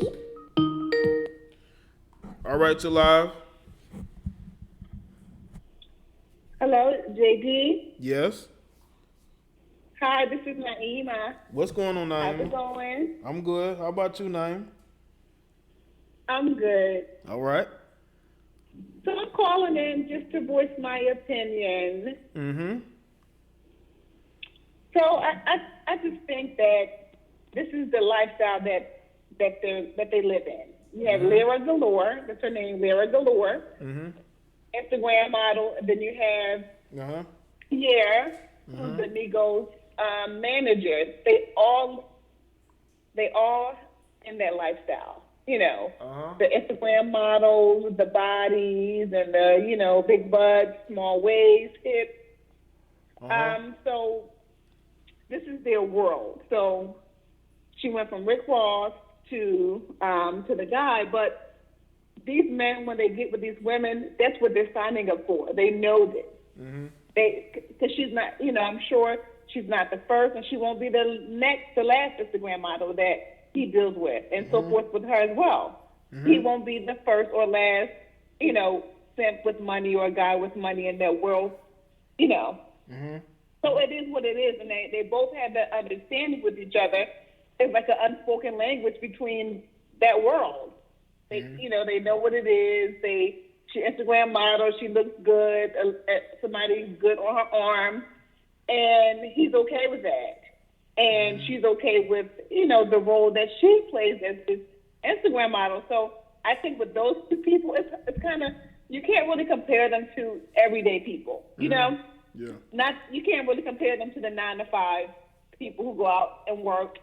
All right, you're live. Hello, JD. Yes. Hi, this is Naima. What's going on, Naima? How's it going? I'm good. How about you, Naima? I'm good. All right. So I'm calling in just to voice my opinion. Mm-hmm. So I just think that this is the lifestyle that they live in. You have Lyra Galore, that's her name, Lyra Galore, Instagram model. And then you have Pierre, who's the Migos manager. They all in that lifestyle. the Instagram models, the bodies, and the big butts, small waist, hips. So this is their world. So she went from Rick Ross to the guy, but these men, when they get with these women, that's what they're signing up for. They know this. Because she's not, I'm sure she's not the first, and she won't be the last Instagram model that he deals with, and so forth with her as well. He won't be the first or last, simp with money or a guy with money in that world, So it is what it is, and they both have that understanding with each other. It's like an unspoken language between that world. They, they know what it is. She Instagram model. She looks good. Somebody's good on her arm, and he's okay with that. And she's okay with the role that she plays as this Instagram model. So I think with those two people, it's kind of, you can't really compare them to everyday people. You know, you can't really compare them to the 9-to-5 people who go out and work.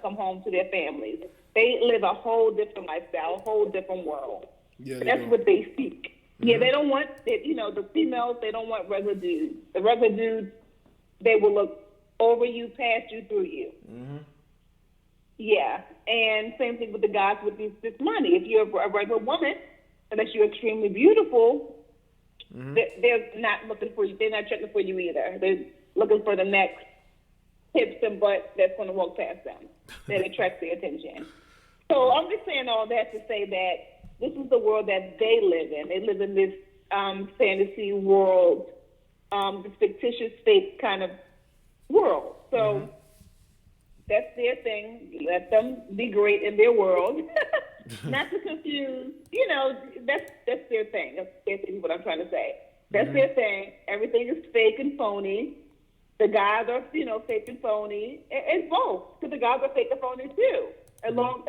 Come home to their families. They live a whole different lifestyle, a whole different world. Yeah, that's what they seek. Yeah, they don't want it. The females, they don't want regular dudes. The regular dudes, they will look over you, past you, through you. Yeah, and same thing with the guys with this money. If you're a regular woman, unless you're extremely beautiful, they're not looking for you. They're not checking for you either. They're looking for the next hips and butt that's going to walk past them, that attracts their attention. So I'm just saying all that to say that this is the world that they live in. They live in this fantasy world, this fictitious, fake kind of world. So that's their thing. Let them be great in their world. Not to confuse, that's their thing. That's basically what I'm trying to say. That's their thing. Everything is fake and phony. The guys are, fake and phony. It's both, because the guys are fake and phony too, along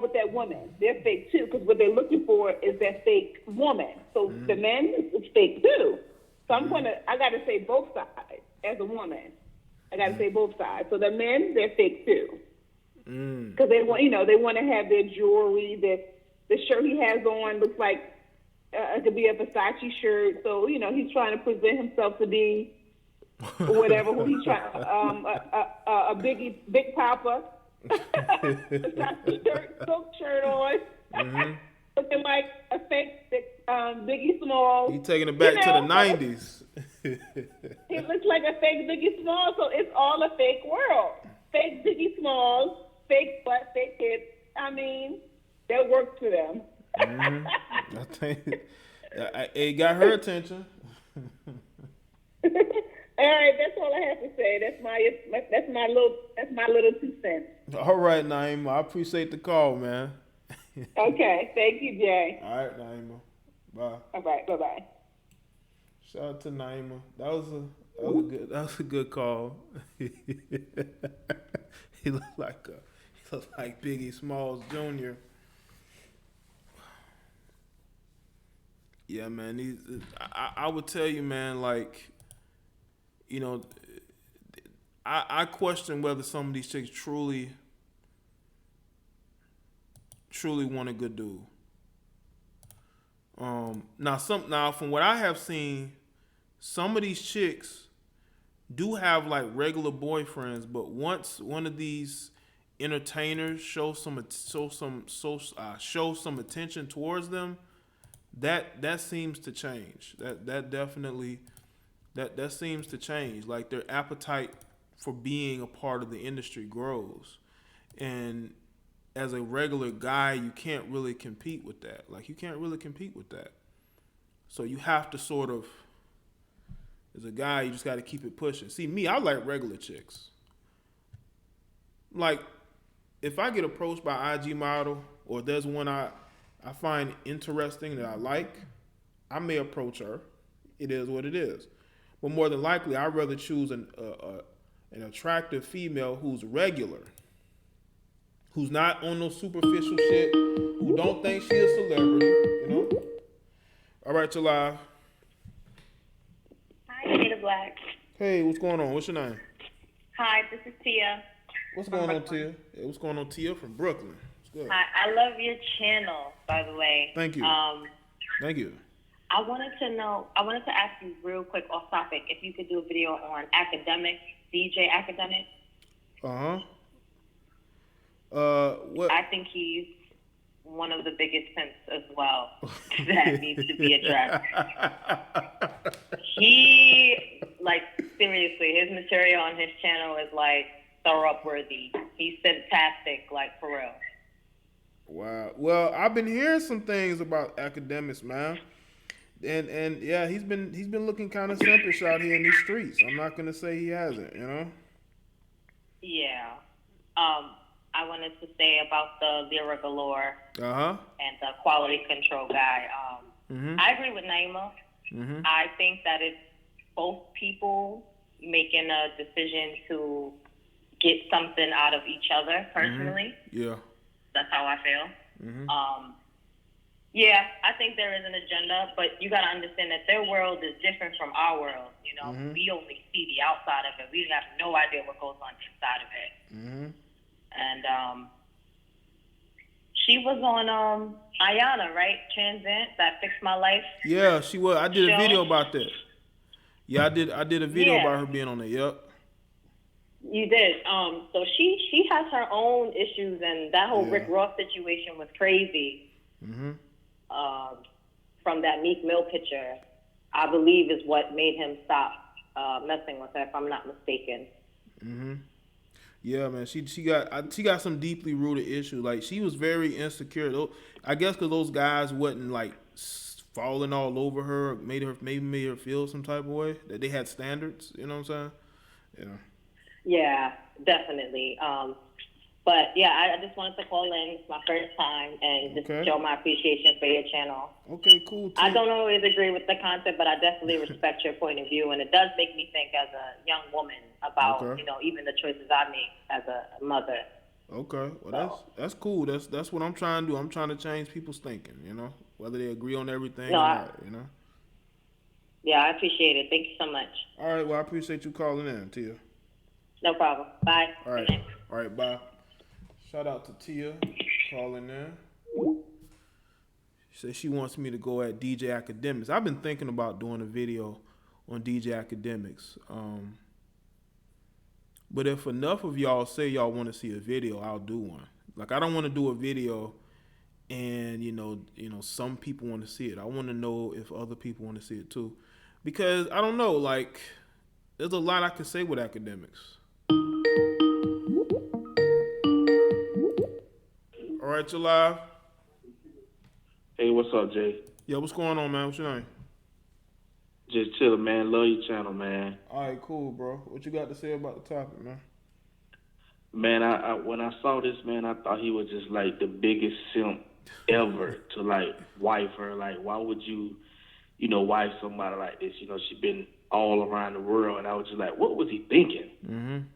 with that woman. They're fake too, because what they're looking for is that fake woman. So the men is fake too. So I got to say both sides as a woman. I got to say both sides. So the men, they're fake too, because they want, they want to have their jewelry. The shirt he has on looks like it could be a Versace shirt. So he's trying to present himself to be whatever who he's trying, a Big Papa, Versace shirt, silk shirt on, looking like a fake Biggie Smalls. He taking it back to the 90s. It looks like a fake Biggie Smalls, so it's all a fake world. Fake Biggie Smalls, fake butt, fake hips. I mean, that works for them. I think it got her attention. All right, that's all I have to say. That's my little 2 cents. All right, Naima, I appreciate the call, man. Okay, thank you, Jay. All right, Naima. Bye. All right, bye-bye. Shout out to Naima. That was a good call. He looked like Biggie Smalls Jr. Yeah, man. I would tell you, man, I question whether some of these chicks truly want a good dude. Now from what I have seen, some of these chicks do have regular boyfriends, but once one of these entertainers show some attention towards them, that seems to change. That definitely that seems to change. Their appetite for being a part of the industry grows, and as a regular guy, you can't really compete with that. So you have to sort of, as a guy, you just got to keep it pushing. See, me, I like regular chicks. If I get approached by IG model, or there's one I find interesting that I like, I may approach her. It is what it is. But more than likely, I'd rather choose an attractive female who's regular, who's not on no superficial shit, who don't think she a celebrity, All right, you're live. Hi, Tia Black. Hey, what's going on? What's your name? Hi, this is Tia. What's going on, Tia? Hey, what's going on, Tia from Brooklyn? Good. Hi, I love your channel, by the way. Thank you. Thank you. I wanted to ask you real quick off topic if you could do a video on DJ Academic. What? I think he's one of the biggest pimps as well that needs to be addressed. He, like, seriously, his material on his channel is like throw up worthy. He's fantastic, like, for real. Wow. Well, I've been hearing some things about academics, man. And yeah, he's been looking kind of simpish out here in these streets. I'm not gonna say he hasn't, you know. Yeah. I wanted to say about the Lyra Galore and the quality control guy. I agree with Naima. I think that it's both people making a decision to get something out of each other personally. Yeah. That's how I feel. Yeah, I think there is an agenda, but you got to understand that their world is different from our world. You know, we only see the outside of it. We have no idea what goes on inside of it. And she was on Ayana, right? Transcend, that fixed my life. Yeah, she was. I did show. a video about that. Yeah, I did a video about her being on there. Yep. You did. So she has her own issues, and that whole Rick Ross situation was crazy. From that Meek Mill picture, I believe is what made him stop messing with her, if I'm not mistaken. Yeah, man. She got some deeply rooted issues. Like, she was very insecure. I guess because those guys wasn't like falling all over her, made her feel some type of way that they had standards. You know what I'm saying? Yeah, definitely. But yeah, I just wanted to call in. It's my first time and just show my appreciation for your channel. Okay, cool. I don't always agree with the content, but I definitely respect your point of view, and it does make me think as a young woman about even the choices I make as a mother. Okay, well that's cool. That's what I'm trying to do. I'm trying to change people's thinking. You know, whether they agree on everything or not. You know. Yeah, I appreciate it. Thank you so much. All right. Well, I appreciate you calling in, Tia. No problem. Bye. All right. All right. Bye. Shout out to Tia calling in. She said she wants me to go at DJ Academics. I've been thinking about doing a video on DJ Academics. But if enough of y'all say y'all want to see a video, I'll do one. Like, I don't want to do a video and you know some people want to see it. I want to know if other people want to see it too, because I don't know. Like, there's a lot I can say with academics. All right, you're live. Hey, what's up, Jay? Yeah, what's going on, man? What's your name? Just chilling, man. Love your channel, man. All right, cool, bro. What you got to say about the topic, man? Man, I when I saw this, man, I thought he was just like the biggest simp ever to like wife her. Like, why would you wife somebody like this? You know, she been all around the world, and I was just like, what was he thinking?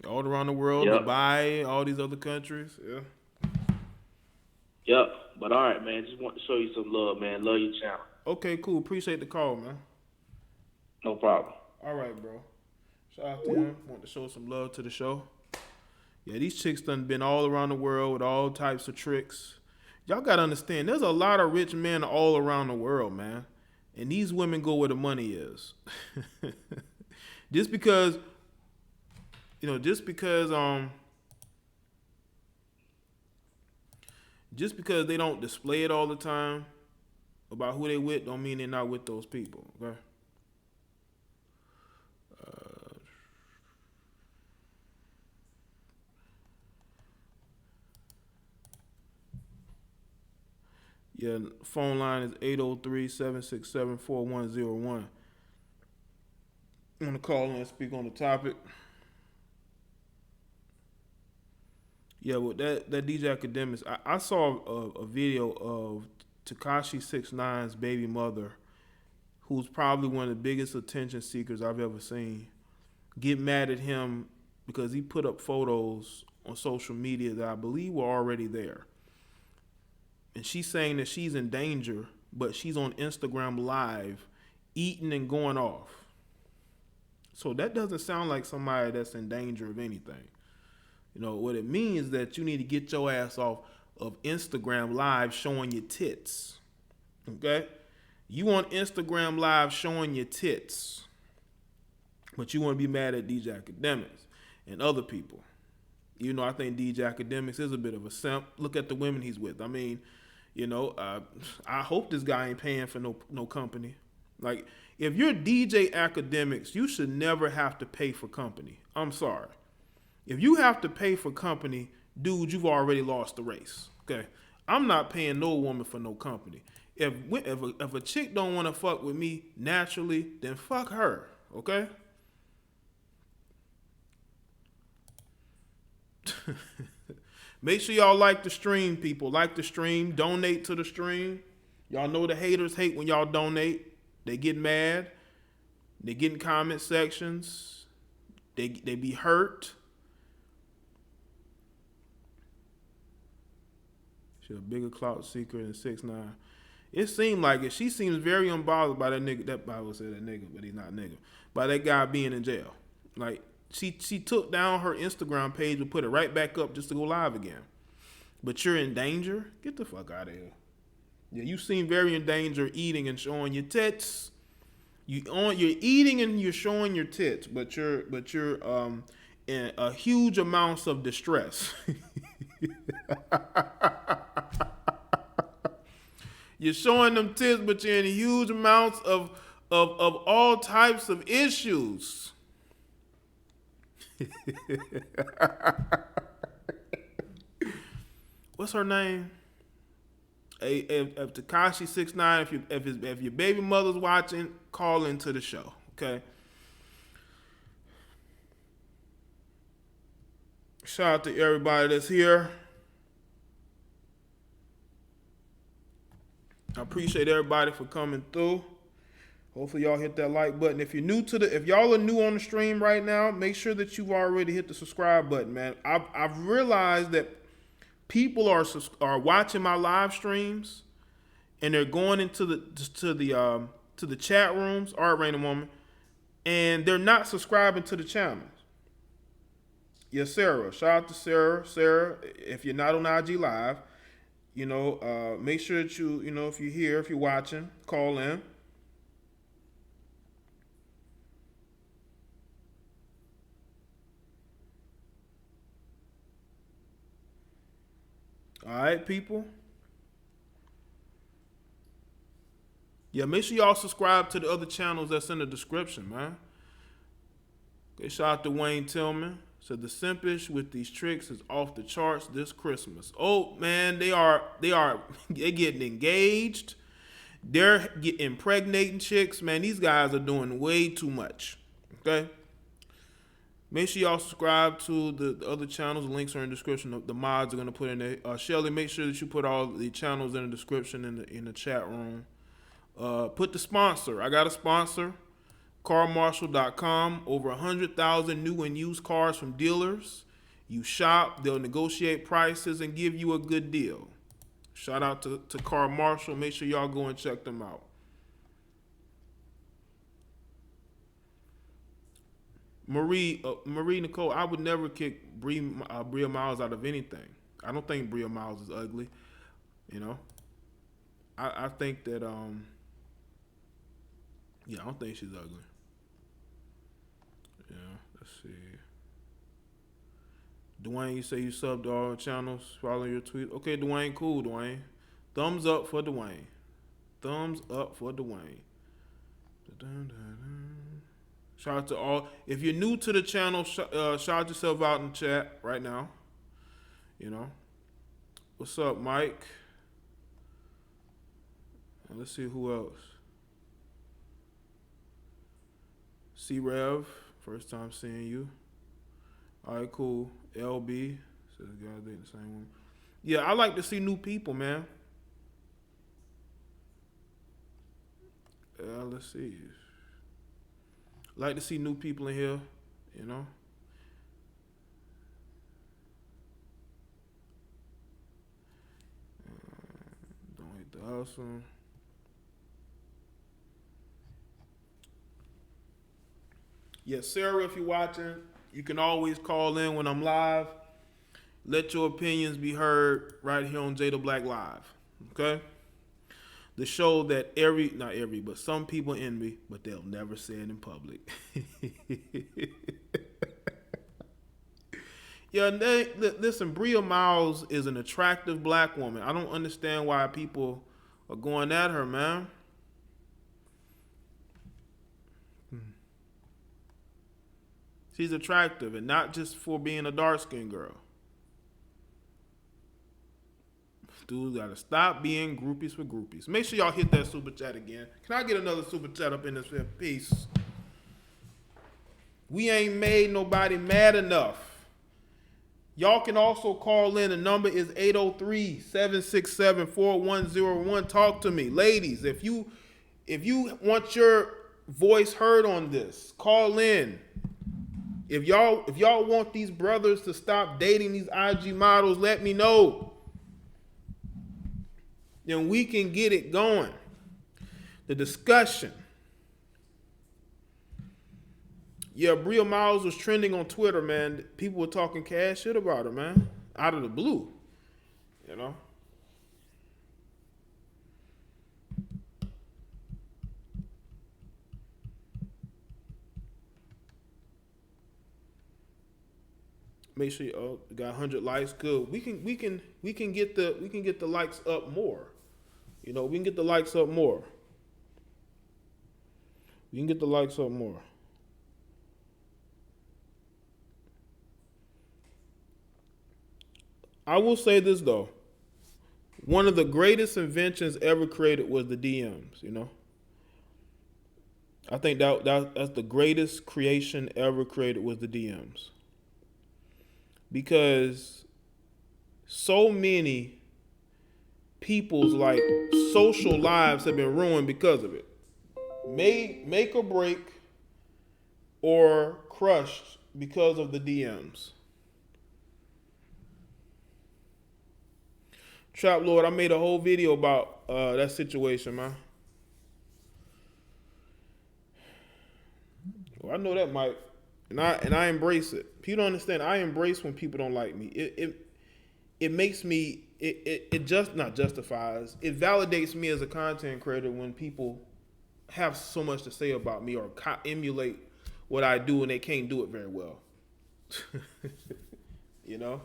All around the world, Dubai, all these other countries, yeah. Yep. But all right, man. Just want to show you some love, man. Love your channel. Okay, cool. Appreciate the call, man. No problem. All right, bro. Shout out to him. Want to show some love to the show. Yeah, these chicks done been all around the world with all types of tricks. Y'all got to understand, there's a lot of rich men all around the world, man. And these women go where the money is. Just because they don't display it all the time about who they with, don't mean they're not with those people, okay? Yeah, phone line is 803-767-4101. You want to call in and speak on the topic? Yeah, well, that DJ Academics, I saw a video of Tekashi 6ix9ine's baby mother, who's probably one of the biggest attention seekers I've ever seen, get mad at him because he put up photos on social media that I believe were already there. And she's saying that she's in danger, but she's on Instagram Live eating and going off. So that doesn't sound like somebody that's in danger of anything. You know, what it means is that you need to get your ass off of Instagram Live showing your tits. Okay? You on Instagram Live showing your tits, but you want to be mad at DJ Academics and other people. You know, I think DJ Academics is a bit of a simp. Look at the women he's with. I mean, you know, I hope this guy ain't paying for no company. Like, if you're DJ Academics, you should never have to pay for company. I'm sorry. If you have to pay for company, dude, you've already lost the race. Okay? I'm not paying no woman for no company. If a chick don't want to fuck with me naturally, then fuck her. Okay? Make sure y'all like the stream, people. Like the stream. Donate to the stream. Y'all know the haters hate when y'all donate. They get mad. They get in comment sections. They be hurt. She's a bigger clout seeker than 6ix9ine. It seemed like it. She seems very unbothered by that nigga. That Bible said that nigga, but he's not a nigga. By that guy being in jail. Like, she took down her Instagram page and put it right back up just to go live again. But you're in danger? Get the fuck out of here. Yeah, you seem very in danger eating and showing your tits. You're eating and you're showing your tits, but you're in a huge amounts of distress. You're showing them tits, but you're in huge amounts of all types of issues. What's her name? If Tekashi 6ix9ine, if your baby mother's watching, call into the show, okay? Shout out to everybody that's here. I appreciate everybody for coming through. Hopefully y'all hit that like button. If y'all are new on the stream right now, make sure that you've already hit the subscribe button, man. I've realized that people are watching my live streams and they're going into the chat rooms, all right, Raina Woman, and they're not subscribing to the channels. Yeah, Sarah. Shout out to Sarah. Sarah, if you're not on IG Live, you know, make sure that you know, if you're here, if you're watching, call in. All right, people. Yeah, make sure y'all subscribe to the other channels that's in the description, man. Okay, shout out to Wayne Tillman. Said the simpish with these tricks is off the charts this Christmas. Oh man, they're getting engaged. They're impregnating chicks. Man, these guys are doing way too much. Okay. Make sure y'all subscribe to the other channels. The links are in the description. The mods are gonna put in there. Shelly, make sure that you put all the channels in the description in the chat room. Put the sponsor. I got a sponsor. CarMarshal.com. Over 100,000 new and used cars from dealers. You shop, they'll negotiate prices and give you a good deal. Shout out to CarMarshal. Make sure y'all go and check them out. Marie Nicole, I would never kick Bria Miles out of anything. I don't think Bria Miles is ugly. You know, I think that yeah, I don't think she's ugly. Yeah, let's see. Dwayne, you say you subbed to all channels, follow your tweet. Okay, Dwayne, cool, Dwayne. Thumbs up for Dwayne. Thumbs up for Dwayne. Shout out to all. If you're new to the channel, shout yourself out in the chat right now. You know. What's up, Mike? And let's see who else. C-Rev, first time seeing you. All right, cool. LB, says guys dating the same one. Yeah, I like to see new people, man. Let's see. Like to see new people in here, you know. Don't hate the hustle. Yes, Sarah, if you're watching, you can always call in when I'm live. Let your opinions be heard right here on Jada Black Live. Okay? The show that not every, but some people envy, but they'll never say it in public. Yeah, listen, Bria Miles is an attractive black woman. I don't understand why people are going at her, man. She's attractive, and not just for being a dark-skinned girl. Dudes gotta stop being groupies for groupies. Make sure y'all hit that super chat again. Can I get another super chat up in this piece? We ain't made nobody mad enough. Y'all can also call in. The number is 803-767-4101. Talk to me. Ladies, if you want your voice heard on this, call in. If y'all want these brothers to stop dating these IG models, let me know. Then we can get it going. The discussion. Yeah, Bria Miles was trending on Twitter, man. People were talking cash shit about her, man. Out of the blue. You know? Make sure you got 100 likes. Good. We can get the likes up more. You know, we can get the likes up more. We can get the likes up more. I will say this though. One of the greatest inventions ever created was the DMs, you know? I think that's the greatest creation ever created was the DMs. Because so many people's like social lives have been ruined because of it. Make or break or crushed because of the DMs. Trap Lord, I made a whole video about that situation, man. Well, I know that, Mike, and I embrace it. People don't understand. I embrace when people don't like me. It makes me it just not justifies. It validates me as a content creator when people have so much to say about me or emulate what I do and they can't do it very well. You know.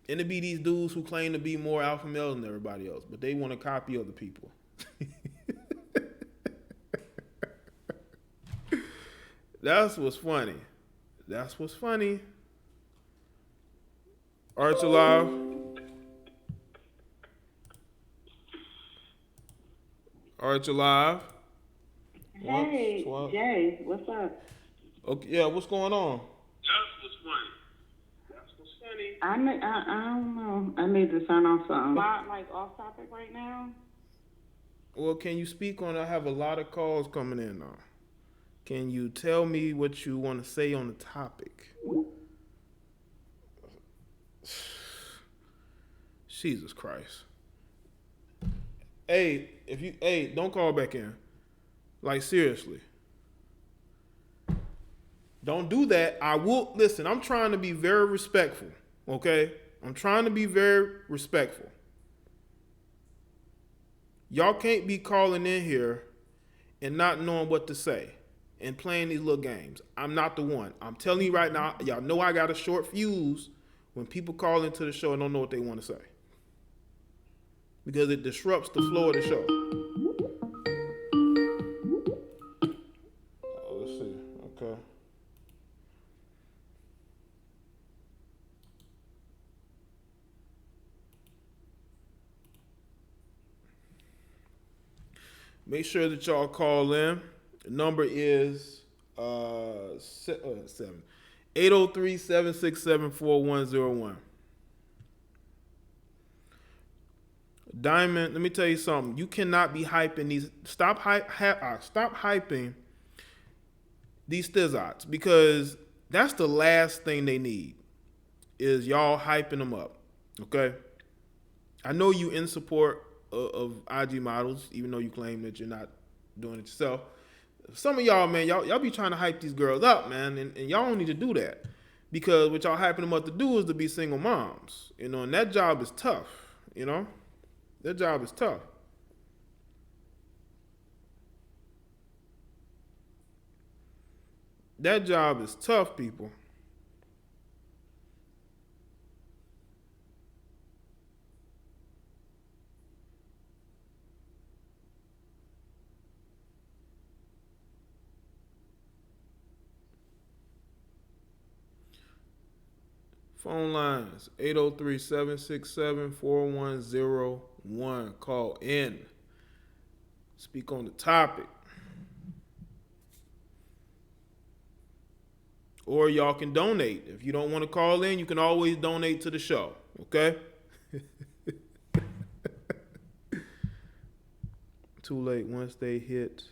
And it be these dudes who claim to be more alpha male than everybody else, but they want to copy other people. That's what's funny. That's what's funny. Arch Alive. Arch Alive. Hey, Jay, what's up? Okay, yeah, what's going on? I don't know. I need to turn off something. Not like off topic right now. Well, can you speak on? I have a lot of calls coming in now. Can you tell me what you want to say on the topic? Jesus Christ. Hey, don't call back in. Like, seriously. Don't do that. Listen, I'm trying to be very respectful. Okay? I'm trying to be very respectful. Y'all can't be calling in here and not knowing what to say and playing these little games. I'm not the one. I'm telling you right now, y'all know I got a short fuse when people call into the show and don't know what they want to say. Because it disrupts the flow of the show. Let's see. Okay. Make sure that y'all call in. The number is 803-767-4101. Diamond, let me tell you something. You cannot be hyping these. Stop hyping these thizots, because that's the last thing they need is y'all hyping them up. Okay? I know you in support of IG models, even though you claim that you're not doing it yourself. Some of y'all, man, y'all be trying to hype these girls up, man, and y'all don't need to do that. Because what y'all hyping them up to do is to be single moms, you know, and that job is tough, you know. That job is tough. That job is tough, people. Phone lines 803-767-4101. Call in. Speak on the topic. Or y'all can donate. If you don't want to call in, you can always donate to the show. Okay? Too late. Once they hit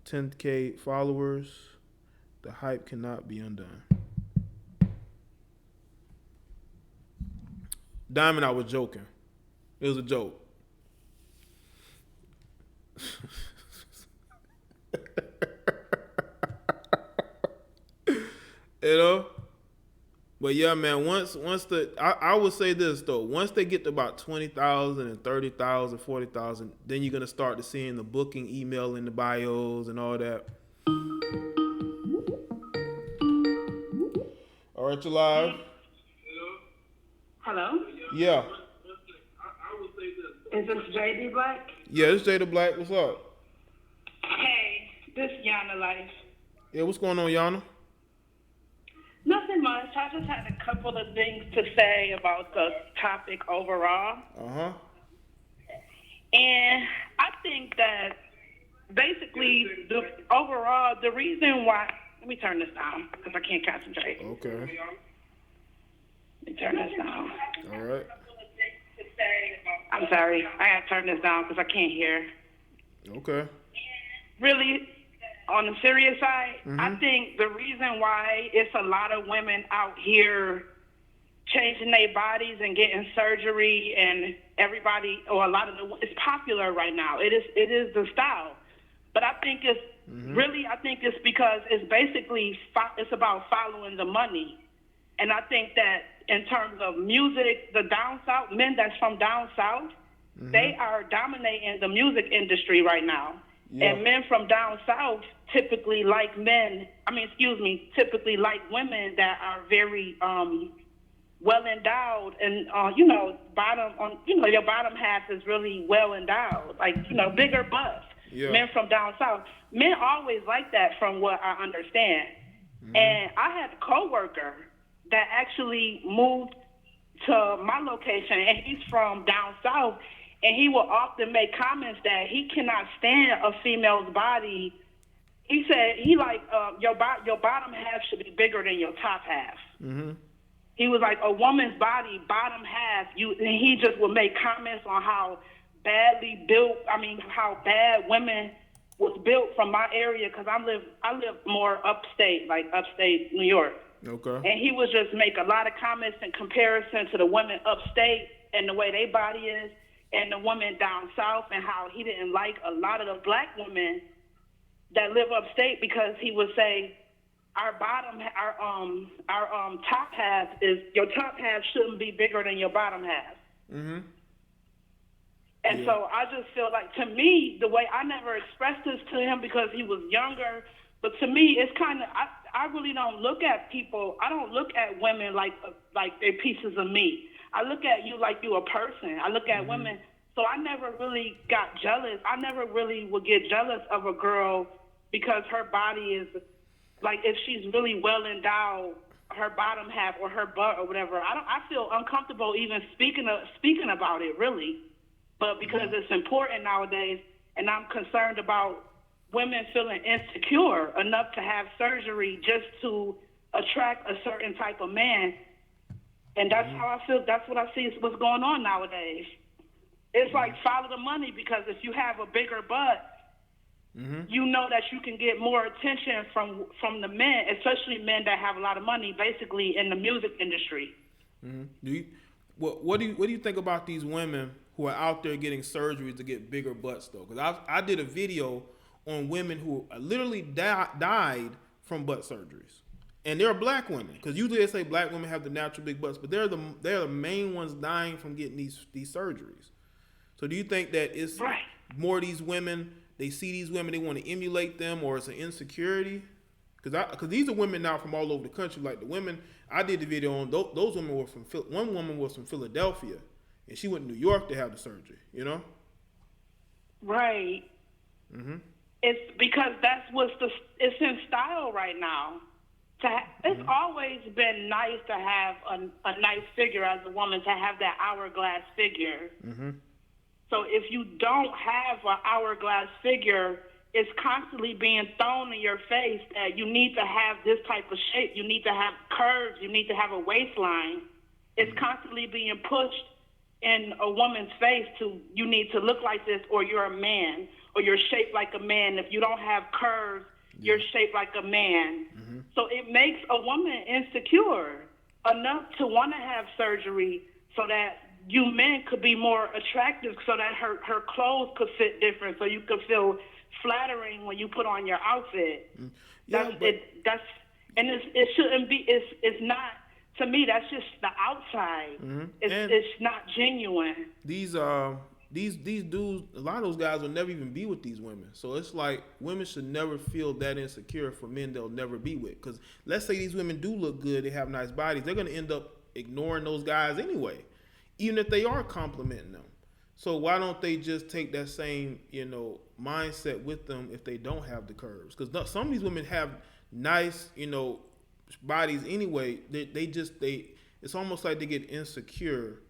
10K followers, the hype cannot be undone. Diamond, I was joking. It was a joke. You know? But yeah, man, once I would say this though, once they get to about 20,000 and 30,000, 40,000, then you're gonna start to seeing the booking email in the bios and all that. All right, you're live. Hello? Yeah. Is this JD Black? Yeah, this Jada Black. What's up? Hey, this Yana Life. Yeah, what's going on, Yana? Nothing much. I just had a couple of things to say about the topic overall. Uh-huh. And I think that basically the reason why, let me turn this down because I can't concentrate. Okay. Let me turn this down. All right. I'm sorry. I gotta turn this down because I can't hear. Okay. Really, on the serious side, I think the reason why it's a lot of women out here changing their bodies and getting surgery, and everybody, or a lot of it's popular right now. It is the style, but I think it's really, I think it's because it's basically it's about following the money, and I think that in terms of music, the down south men that's from down south, they are dominating the music industry right now. Yeah. And men from down south typically like typically like women that are very well endowed, and your bottom half is really well endowed, like bigger butts. Yeah. Men from down south, men always like that, from what I understand. And I had a coworker that actually moved to my location, and he's from down south. And he will often make comments that he cannot stand a female's body. He said he your bottom half should be bigger than your top half. He was like, a woman's body, bottom half, and he just would make comments on how badly built, how bad women was built from my area, because I live more upstate, like upstate New York. Okay. And he would just make a lot of comments in comparison to the women upstate and the way their body is, and the women down south, and how he didn't like a lot of the black women that live upstate, because he would say our top half is, your top half shouldn't be bigger than your bottom half. And so I just feel like, to me, the way, I never expressed this to him because he was younger, but to me, it's kind of, I really don't look at people, I don't look at women like they're pieces of meat. I look at you like you a person. I look at women, so I never really got jealous. I never really would get jealous of a girl because her body is, like, if she's really well endowed, her bottom half or her butt or whatever. I feel uncomfortable even speaking about it, really. But because it's important nowadays, and I'm concerned about women feeling insecure enough to have surgery just to attract a certain type of man. And that's how I feel. That's what I see is what's going on nowadays. It's like, follow the money, because if you have a bigger butt, you know that you can get more attention from the men, especially men that have a lot of money, basically in the music industry. What do you think about these women who are out there getting surgeries to get bigger butts, though? Because I did a video on women who literally died from butt surgeries. And they're black women, because usually they say black women have the natural big butts, but they're the main ones dying from getting these surgeries. So do you think that it's more of these women, they see these women, they want to emulate them, or it's an insecurity? Because these are women now from all over the country. Like the women I did the video on, those women were from one woman was from Philadelphia, and she went to New York to have the surgery. You know? Right. Mhm. It's because it's in style right now. It's always been nice to have a nice figure as a woman, to have that hourglass figure. So if you don't have an hourglass figure, it's constantly being thrown in your face that you need to have this type of shape, you need to have curves, you need to have a waistline. It's constantly being pushed in a woman's face to, you need to look like this, or you're a man, or you're shaped like a man. If you don't have curves, you're shaped like a man. So it makes a woman insecure enough to want to have surgery so that you men could be more attractive, so that her clothes could fit different, so you could feel flattering when you put on your outfit. It shouldn't be. It's not. To me, that's just the outside. It's not genuine. These dudes, a lot of those guys will never even be with these women. So it's like women should never feel that insecure for men they'll never be with. Because let's say these women do look good, they have nice bodies, they're going to end up ignoring those guys anyway, even if they are complimenting them. So why don't they just take that same, mindset with them if they don't have the curves? Because some of these women have nice, bodies anyway. It's almost like they get insecure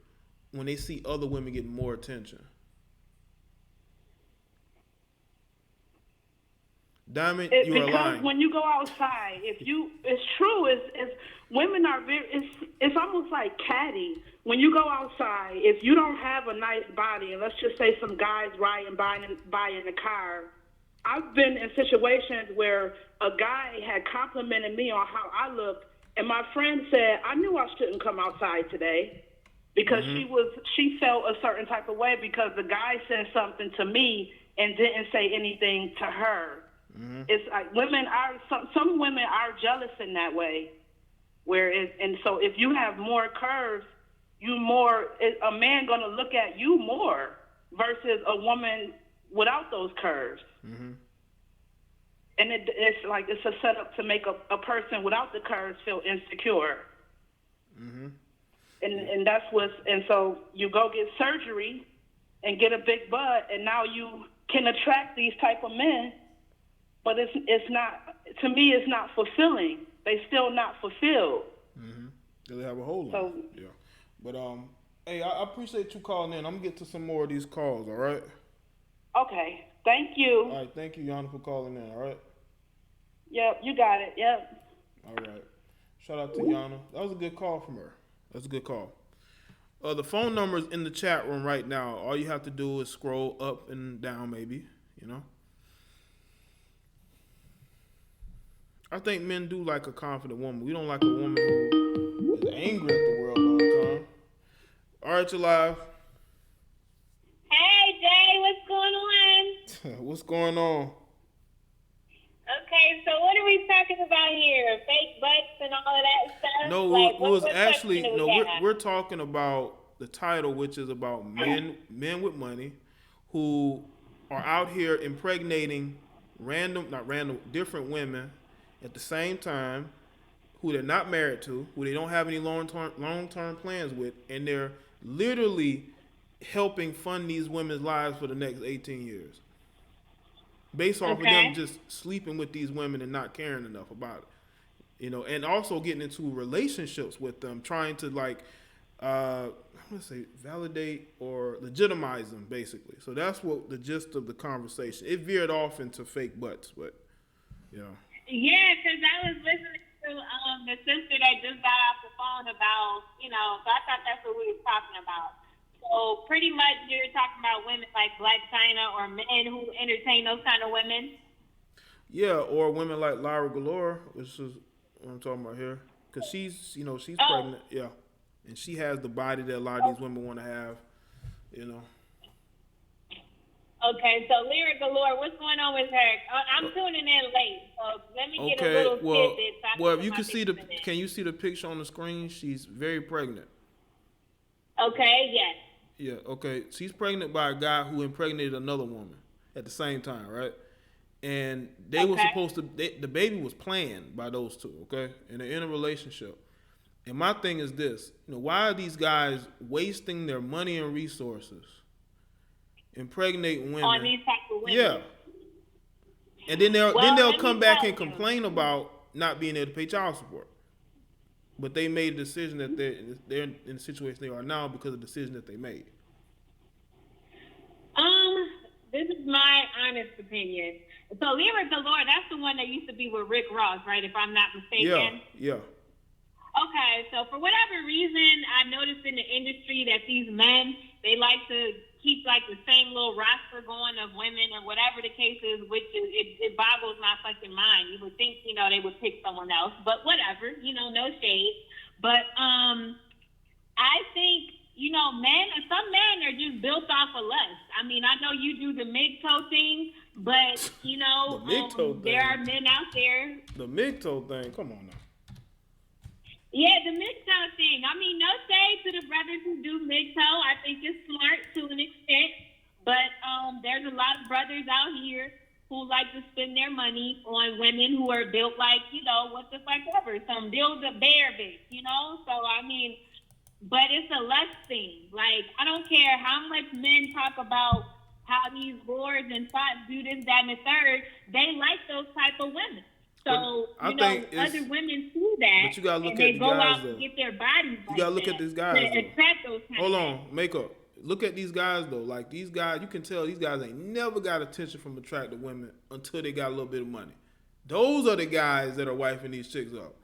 when they see other women getting more attention. Diamond, you are lying. Because when you go outside, it's true. It's women are it's almost like catty. When you go outside, if you don't have a nice body, and let's just say some guys riding by in the car, I've been in situations where a guy had complimented me on how I looked, and my friend said, I knew I shouldn't come outside today, because she felt a certain type of way because the guy said something to me and didn't say anything to her. It's like some women are jealous in that way, and so if you have more curves, a man gonna look at you more versus a woman without those curves. And it's like it's a setup to make a person without the curves feel insecure. And that's and so you go get surgery and get a big butt, and now you can attract these type of men, but it's not, to me, it's not fulfilling. They still not fulfilled. They have a hole in it. Yeah. But hey, I appreciate you calling in. I'm gonna get to some more of these calls, all right? Okay. Thank you. All right, thank you, Yana, for calling in, all right? Yep, you got it. Yep. All right. Shout out to Yana. That was a good call from her. That's a good call. The phone number is in the chat room right now. All you have to do is scroll up and down, maybe, I think men do like a confident woman. We don't like a woman who is angry at the world all the time. All right, you're live. Hey, Jay, what's going on? What's going on? Okay, so what are we talking about here? Fake butts and all of that stuff? No, like, it was actually we're got? talking about the title, which is about men with money who are out here impregnating different women at the same time, who they're not married to, who they don't have any long-term plans with, and they're literally helping fund these women's lives for the next 18 years. Based off of them just sleeping with these women and not caring enough about it. And also getting into relationships with them, trying to validate or legitimize them, basically. So that's what the gist of the conversation. It veered off into fake butts, but, Yeah, because I was listening to the sister that just got off the phone about, so I thought that's what we were talking about. So pretty much you're talking about women like Black China or men who entertain those kind of women? Yeah, or women like Lyra Galore, which is what I'm talking about here. Because she's pregnant, yeah. And she has the body that a lot of these women want to have, Okay, so Lyra Galore, what's going on with her? I'm tuning in late, so let me get a little tidbit so exactly Well, what you my can see predicament is. can you see the picture on the screen? She's very pregnant. Okay, yes. Yeah, okay. She's pregnant by a guy who impregnated another woman at the same time, right? And they were Okay. supposed to, the baby was planned by those two, okay? And they're in a relationship. And my thing is this, why are these guys wasting their money and resources, impregnating women? On these type of women. Yeah. And then they'll let me come back tell and you. complain about not being able to pay child support. But they made a decision that they're in the situation they are now because of the decision that they made. This is my honest opinion. So Lyra Galore, that's the one that used to be with Rick Ross, right? If I'm not mistaken. Yeah. Okay, so for whatever reason, I noticed in the industry that these men, they like to keep like the same little roster going of women or whatever the case is, which it boggles my fucking mind. You would think, they would pick someone else, but whatever, no shade. But I think, some men are just built off of lust. I mean, I know you do the MGTOW thing, but, there are men out there. The MGTOW thing, come on now. Yeah, the MGTOW thing. I mean, no shade to the brothers who do MGTOW. I think it's smart to an extent. But there's a lot of brothers out here who like to spend their money on women who are built like, what the fuck ever. Some build a bear bitch, So, I mean, but it's a lust thing. Like, I don't care how much men talk about how these whores and thoughts do this, that, and the third. They like those type of women. So, other women see that, but you gotta look and at they the go guys, out though. and get their bodies You gotta look at these guys, to attract those type Hold of on, makeup. Look at these guys, though. Like, these guys, you can tell these guys ain't never got attention from attractive women until they got a little bit of money. Those are the guys that are wifing these chicks up.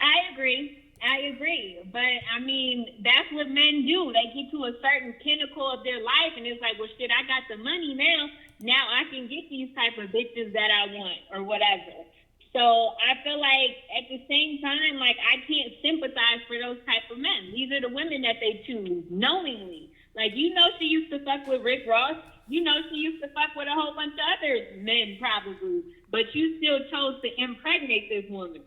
I agree. But, I mean, that's what men do. They get to a certain pinnacle of their life, and it's like, well, shit, I got the money now. Now I can get these type of bitches that I want or whatever. So I feel like at the same time, like, I can't sympathize for those type of men. These are the women that they choose knowingly. Like, she used to fuck with Rick Ross. She used to fuck with a whole bunch of other men probably. But you still chose to impregnate this woman.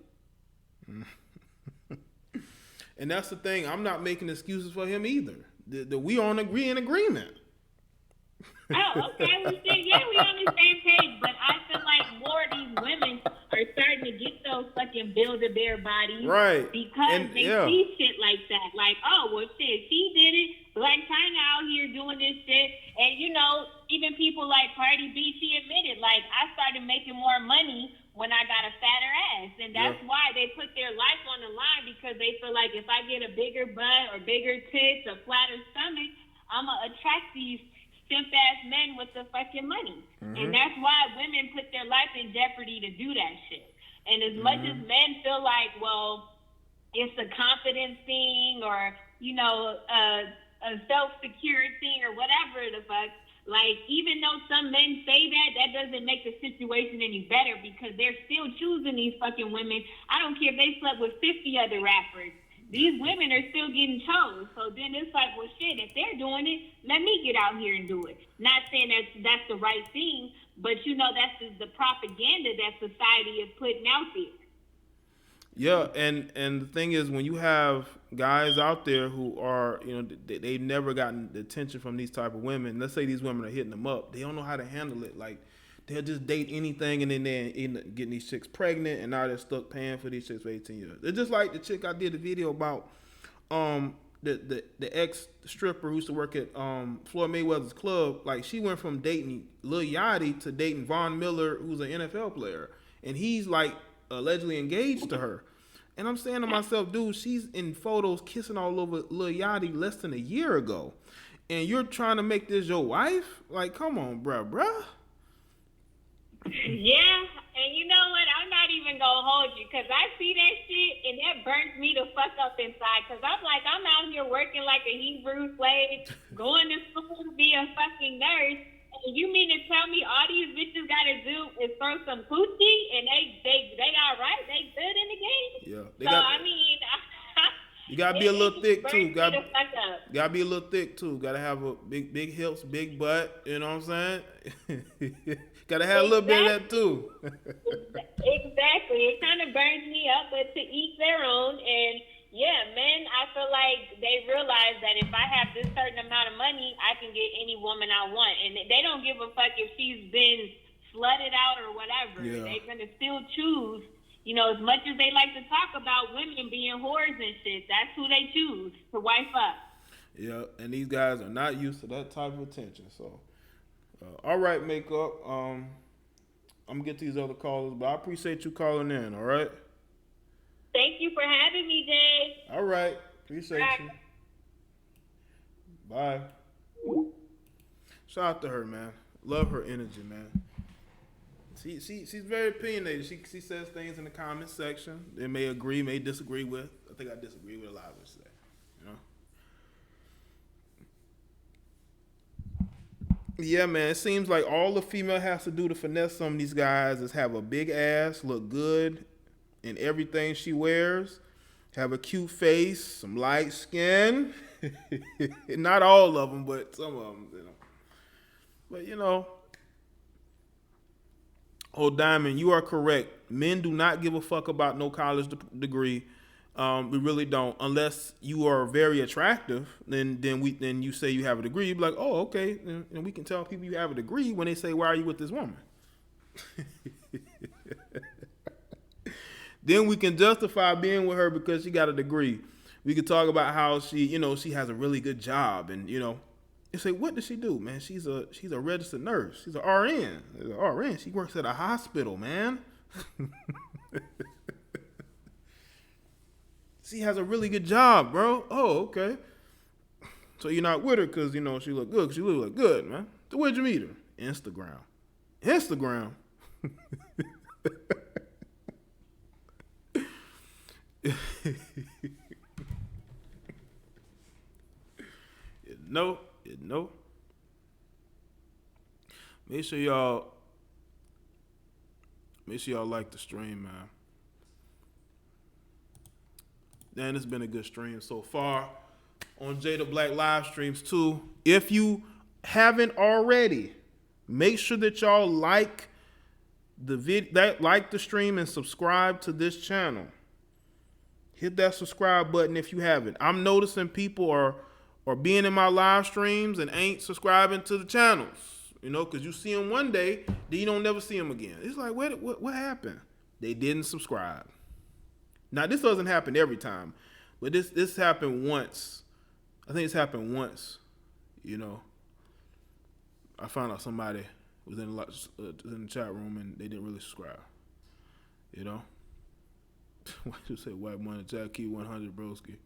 And that's the thing. I'm not making excuses for him either. We on in agreement. Oh, okay. Well, shit, yeah, we on the same page. But I feel like more of these women are starting to get those fucking Build-A-Bear bodies. Right. Because they see shit like that. Like, oh, well, shit, she did it. Black China out here doing this shit. And, even people like Cardi B, she admitted, like, I started making more money when I got a fatter ass. And that's why they put their life on the line, because they feel like if I get a bigger butt or bigger tits or flatter stomach, I'm going to attract these simp-ass men with the fucking money. And that's why women put their life in jeopardy to do that shit. And as much as men feel like, well, it's a confidence thing or, a self-security thing or whatever the fuck, like, even though some men say that doesn't make the situation any better, because they're still choosing these fucking women. I don't care if they slept with 50 other rappers. These women are still getting chose. So then it's like, well, shit, if they're doing it, let me get out here and do it. Not saying that's the right thing, but, that's the propaganda that society is putting out there. Yeah, and the thing is, when you have guys out there who are, they've never gotten the attention from these type of women. Let's say these women are hitting them up. They don't know how to handle it. Like, they'll just date anything, and then they end up getting these chicks pregnant, and now they're stuck paying for these chicks for 18 years. It's just like the chick I did a video about, the ex stripper who used to work at Floyd Mayweather's club. Like, she went from dating Lil Yachty to dating Von Miller, who's an NFL player, and he's like allegedly engaged to her. And I'm saying to myself, dude, she's in photos kissing all over Lil Yachty less than a year ago, and you're trying to make this your wife? Like, come on, bruh. Yeah, and you know what? I'm not even gonna hold you, because I see that shit and that burns me the fuck up inside, because I'm like, I'm out here working like a Hebrew slave, going to school to be a fucking nurse, and you mean to tell me all these bitches gotta do is throw some coochie and they all right? They good in the game? Yeah. I mean, you gotta be a little thick too. Gotta be a little thick too. Gotta have a big hips, big butt. You know what I'm saying? Gotta have a little bit of that too. Exactly. It kind of burns me up, but to each their own. And yeah, men, I feel like they realize that if I have this certain amount of money, I can get any woman I want. And they don't give a fuck if she's been flooded out or whatever. Yeah. They're going to still choose, as much as they like to talk about women being whores and shit, that's who they choose to wife up. Yeah, and these guys are not used to that type of attention. So, all right, Makeup. I'm going to get these other callers, but I appreciate you calling in, all right? Thank you for having me, Jay. All right. Appreciate you. Bye. Shout out to her, man. Love her energy, man. She's very opinionated. She says things in the comment section. They may agree, may disagree with. I think I disagree with a lot of what she said. Yeah, man. It seems like all the female has to do to finesse some of these guys is have a big ass, look good in everything she wears, have a cute face, some light skin. Not all of them, but some of them, But oh, Diamond, you are correct. Men do not give a fuck about no college degree. We really don't, unless you are very attractive. Then you say you have a degree. You be like, oh, okay, and we can tell people you have a degree when they say, why are you with this woman? Then we can justify being with her because she got a degree. We could talk about how she has a really good job, and you say, what does she do, man? She's a registered nurse. She's an RN. She works at a hospital, man. She has a really good job, bro. Oh, okay. So you're not with her because, she look good. She look good, man. So where'd you meet her? Instagram. No. Make sure y'all like the stream, man. Man, it's been a good stream so far on Jay the Black live streams too. If you haven't already, make sure that y'all like the stream and subscribe to this channel. Hit that subscribe button if you haven't. I'm noticing people are being in my live streams and ain't subscribing to the channels. Because you see them one day, then you don't never see them again. It's like, what happened? They didn't subscribe. Now, this doesn't happen every time, but this happened once. I think it's happened once, I found out somebody was in the chat room and they didn't really subscribe, Why you say white money, chat key 100, broski?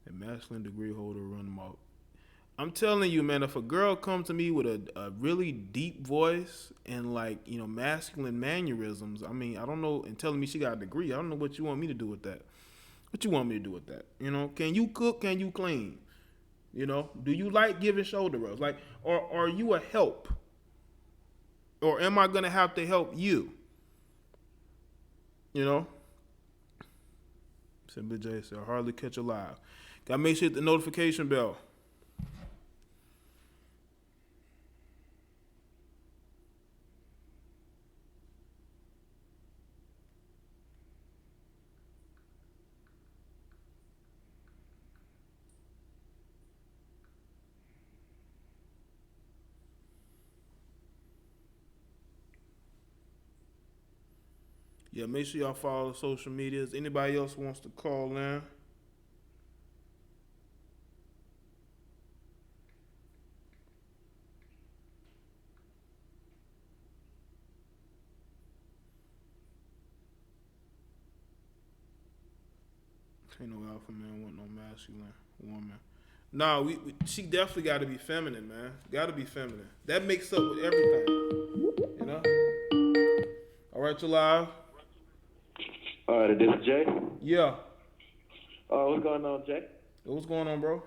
A masculine degree holder run them out. I'm telling you, man, if a girl comes to me with a really deep voice and masculine mannerisms, I don't know, and telling me she got a degree, I don't know what you want me to do with that. What you want me to do with that? Can you cook? Can you clean? Do you like giving shoulder rubs? Or are you a help? Or am I going to have to help you? Simply J said, I hardly catch a live. Got to make sure hit the notification bell. Yeah, make sure y'all follow the social medias. Anybody else wants to call in? Ain't no alpha man want no masculine woman. No, she definitely got to be feminine, man. Got to be feminine. That makes up with everything, All right, you live. All right, this is Jay. Yeah. What's going on, Jay? What's going on, bro?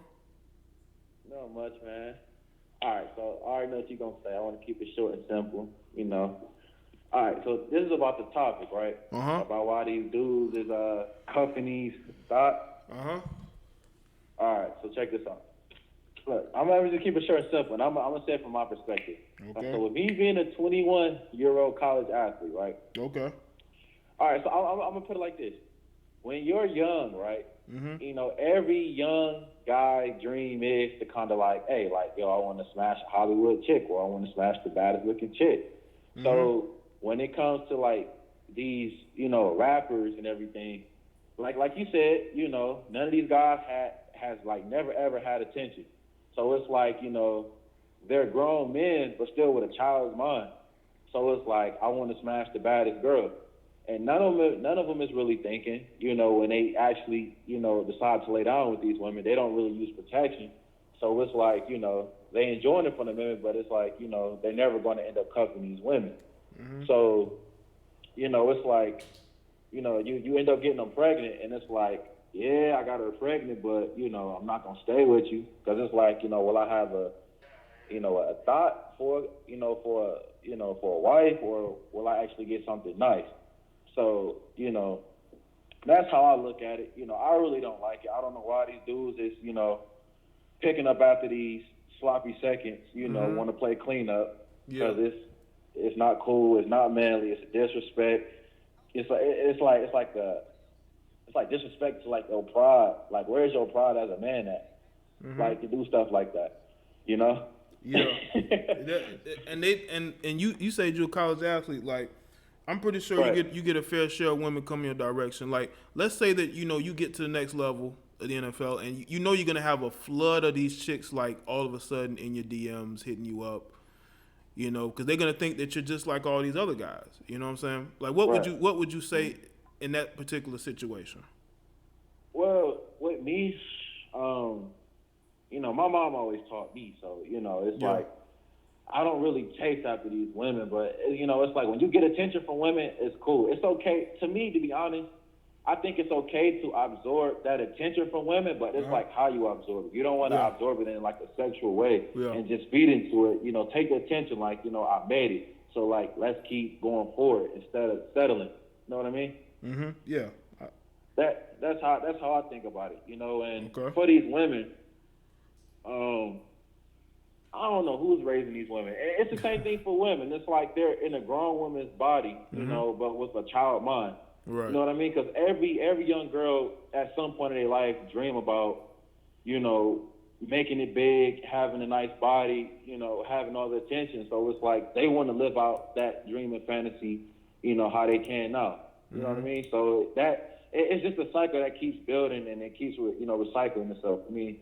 Not much, man. All right, so I already know what you're going to say. I want to keep it short and simple, All right, so this is about the topic, right? Uh-huh. About why these dudes is cuffing these thoughts. Uh-huh. All right, so check this out. Look, I'm gonna just keep it short and simple, and I'm gonna say it from my perspective. Okay. So with me being a 21-year-old college athlete, right? Okay. All right, so I'm gonna put it like this: when you're young, right? Mm-hmm. You know, every young guy dream is to kind of like, hey, like, yo, I want to smash a Hollywood chick, or I want to smash the baddest looking chick. Mm-hmm. So when it comes to like these, you know, rappers and everything, like you said, you know, none of these guys has like never ever had attention. So it's like, you know, they're grown men, but still with a child's mind. So it's like, I want to smash the baddest girl. And none of them is really thinking, you know, when they actually, you know, decide to lay down with these women, they don't really use protection. So it's like, you know, they enjoying it from the women, but it's like, you know, they're never going to end up cuffing these women. Mm-hmm. So, you know, it's like, you know, you end up getting them pregnant, and it's like, yeah, I got her pregnant, but, you know, I'm not going to stay with you. Because it's like, you know, will I have a thought for a wife, or will I actually get something nice? So, you know, that's how I look at it. You know, I really don't like it. I don't know why these dudes is, you know, picking up after these sloppy seconds, you know, want to play cleanup, because it's not cool, it's not manly, it's a disrespect. It's like disrespect to like your pride. Like, where's your pride as a man at? Mm-hmm. Like, to do stuff like that, you know? Yeah. and you said you're a college athlete. Like, I'm pretty sure right. you get a fair share of women coming your direction. Like, let's say that, you know, you get to the next level of the NFL, and you know you're gonna have a flood of these chicks, like, all of a sudden in your DMs hitting you up. You know, because they're gonna think that you're just like all these other guys. You know what I'm saying? Like, what would you say in that particular situation? Well, with me, you know, my mom always taught me. So, you know, it's like, I don't really chase after these women, but, you know, it's like when you get attention from women, it's cool. It's okay. To me, to be honest, I think it's okay to absorb that attention from women, but it's like how you absorb it. You don't want to absorb it in like a sexual way and just feed into it. You know, take the attention like, you know, I made it. So, like, let's keep going forward instead of settling. You know what I mean? Mm-hmm. Yeah. That's how I think about it, you know. And for these women, I don't know who's raising these women. It's the same thing for women. It's like they're in a grown woman's body, you know, but with a child mind. Right. You know what I mean? Because every young girl at some point in their life dream about, you know, making it big, having a nice body, you know, having all the attention. So it's like they want to live out that dream and fantasy, you know, how they can now. You know what I mean? So it's just a cycle that keeps building, and it keeps, you know, recycling itself. I mean,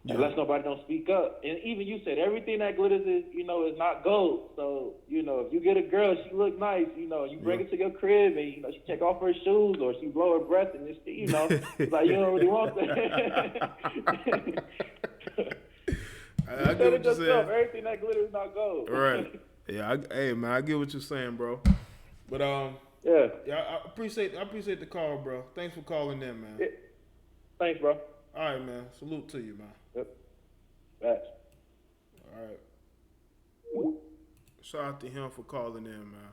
unless nobody don't speak up. And even you said everything that glitters is, you know, is not gold. So, you know, if you get a girl, she look nice, you know, you bring her to your crib, and, you know, she take off her shoes, or she blow her breath, and it's, you know, it's like, you don't really want that. I get what you're saying. Everything that glitters is not gold. Right. Yeah. Hey, man, I get what you're saying, bro. But I appreciate the call, bro. Thanks for calling in, man. Yeah. Thanks, bro. All right, man. Salute to you, man. Yep. Thanks. All right. Shout out to him for calling in, man.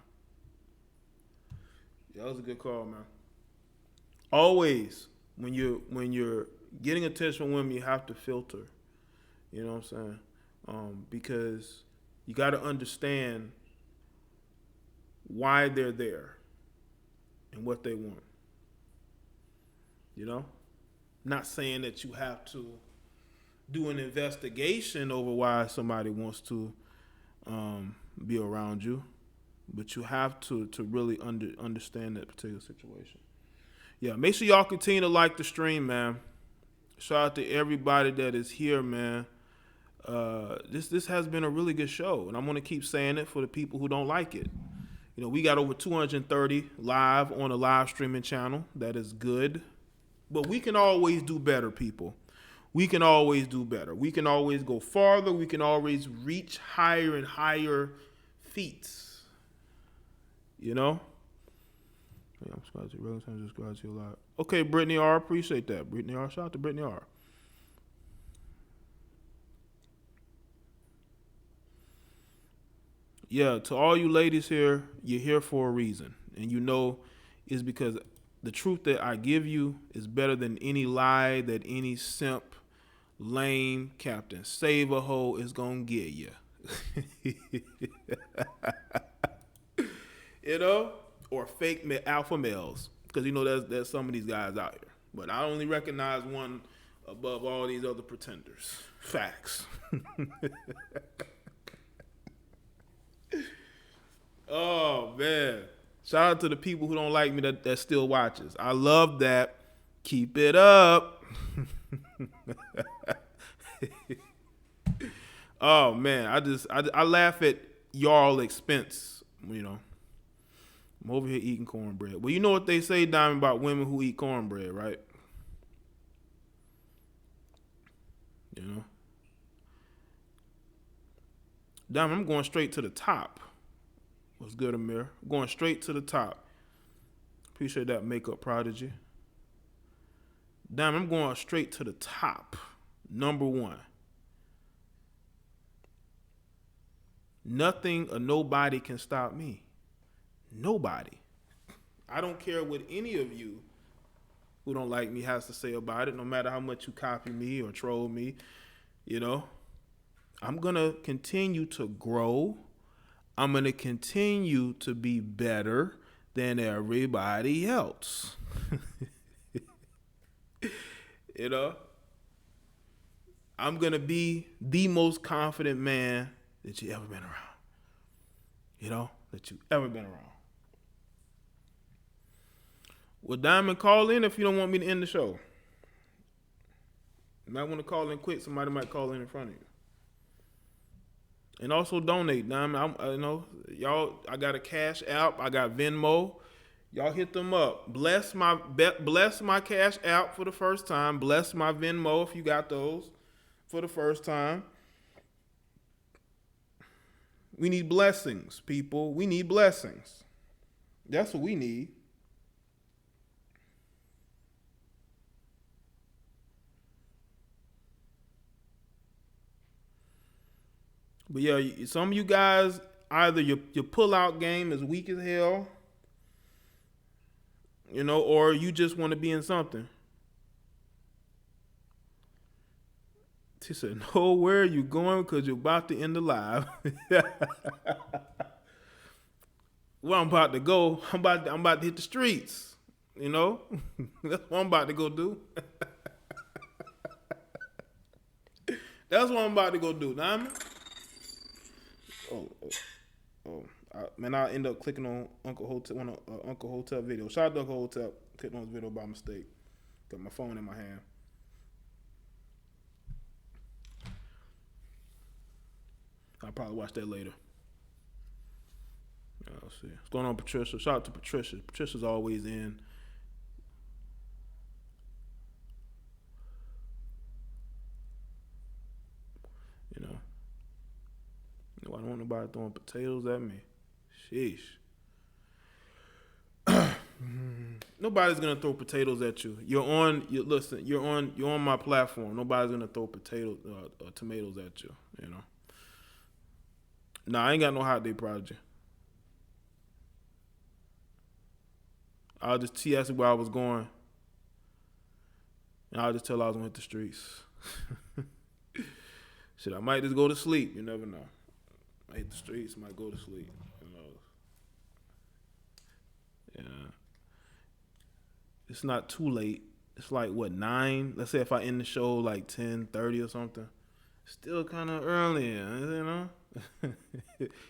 Yeah, that was a good call, man. Always, when you're getting attention from women, you have to filter. You know what I'm saying? Because you got to understand why they're there and what they want. You know? Not saying that you have to do an investigation over why somebody wants to be around you, but you have to really understand that particular situation. Yeah, make sure y'all continue to like the stream, man. Shout out to everybody that is here, man. This has been a really good show, and I'm going to keep saying it for the people who don't like it. You know, we got over 230 live on a live streaming channel. That is good. But we can always do better, people. We can always do better. We can always go farther. We can always reach higher and higher feats. You know? Yeah, I'm subscribed to you. Regular time, subscribe to you a lot. Okay, Brittany R. Appreciate that. Brittany R. Shout out to Brittany R. Yeah, to all you ladies here, you're here for a reason. And you know it's because the truth that I give you is better than any lie that any simp lame Captain Save-A-Ho is gonna get you. You know, or fake alpha males, because you know there's some of these guys out here. But I only recognize one above all these other pretenders. Facts. Oh man! Shout out to the people who don't like me that still watches. I love that. Keep it up. Oh man, I laugh at y'all expense. You know, I'm over here eating cornbread. Well, you know what they say, Diamond, about women who eat cornbread, right? You know, Diamond, I'm going straight to the top. What's good, Amir? I'm going straight to the top. Appreciate that, makeup prodigy. Diamond, I'm going straight to the top. Number one. Nothing or nobody can stop me. Nobody. I don't care what any of you who don't like me has to say about it, no matter how much you copy me or troll me. You know, I'm going to continue to grow. I'm going to continue to be better than everybody else. You know, I'm going to be the most confident man that you ever been around. You know, that you ever been around. Well, Diamond, call in if you don't want me to end the show. You might want to call in quick. Somebody might call in front of you. And also donate, Diamond. You know, y'all, I got a Cash App. I got Venmo. Y'all hit them up. Bless my Cash App for the first time. Bless my Venmo if you got those for the first time. We need blessings, people. We need blessings. That's what we need. But yeah, some of you guys, either your pull-out game is weak as hell, you know, or you just want to be in something. She said, "No, where are you going? Because you're about to end the live." Well, I'm about to go. I'm about to hit the streets. You know, that's what I'm about to go do. That's what I'm about to go do, Diamond. Man, I end up clicking on Uncle Hotel video. Shout out to Uncle Hotel. Clicked on his video by mistake. Got my phone in my hand. I'll probably watch that later. Let's see. What's going on, Patricia? Shout out to Patricia. Patricia's always in. You know, I don't want nobody throwing potatoes at me. Sheesh. Nobody's gonna throw potatoes at you. You're on my platform. Nobody's gonna throw tomatoes at you. You know. Nah, I ain't got no hot day project. She asked me where I was going, and I'll just tell her I was gonna hit the streets. Shit, I might just go to sleep. You never know. I hit the streets, might go to sleep. Who knows? Yeah. It's not too late. It's like, what, 9? Let's say if I end the show like 10:30 or something. Still kind of early, you know?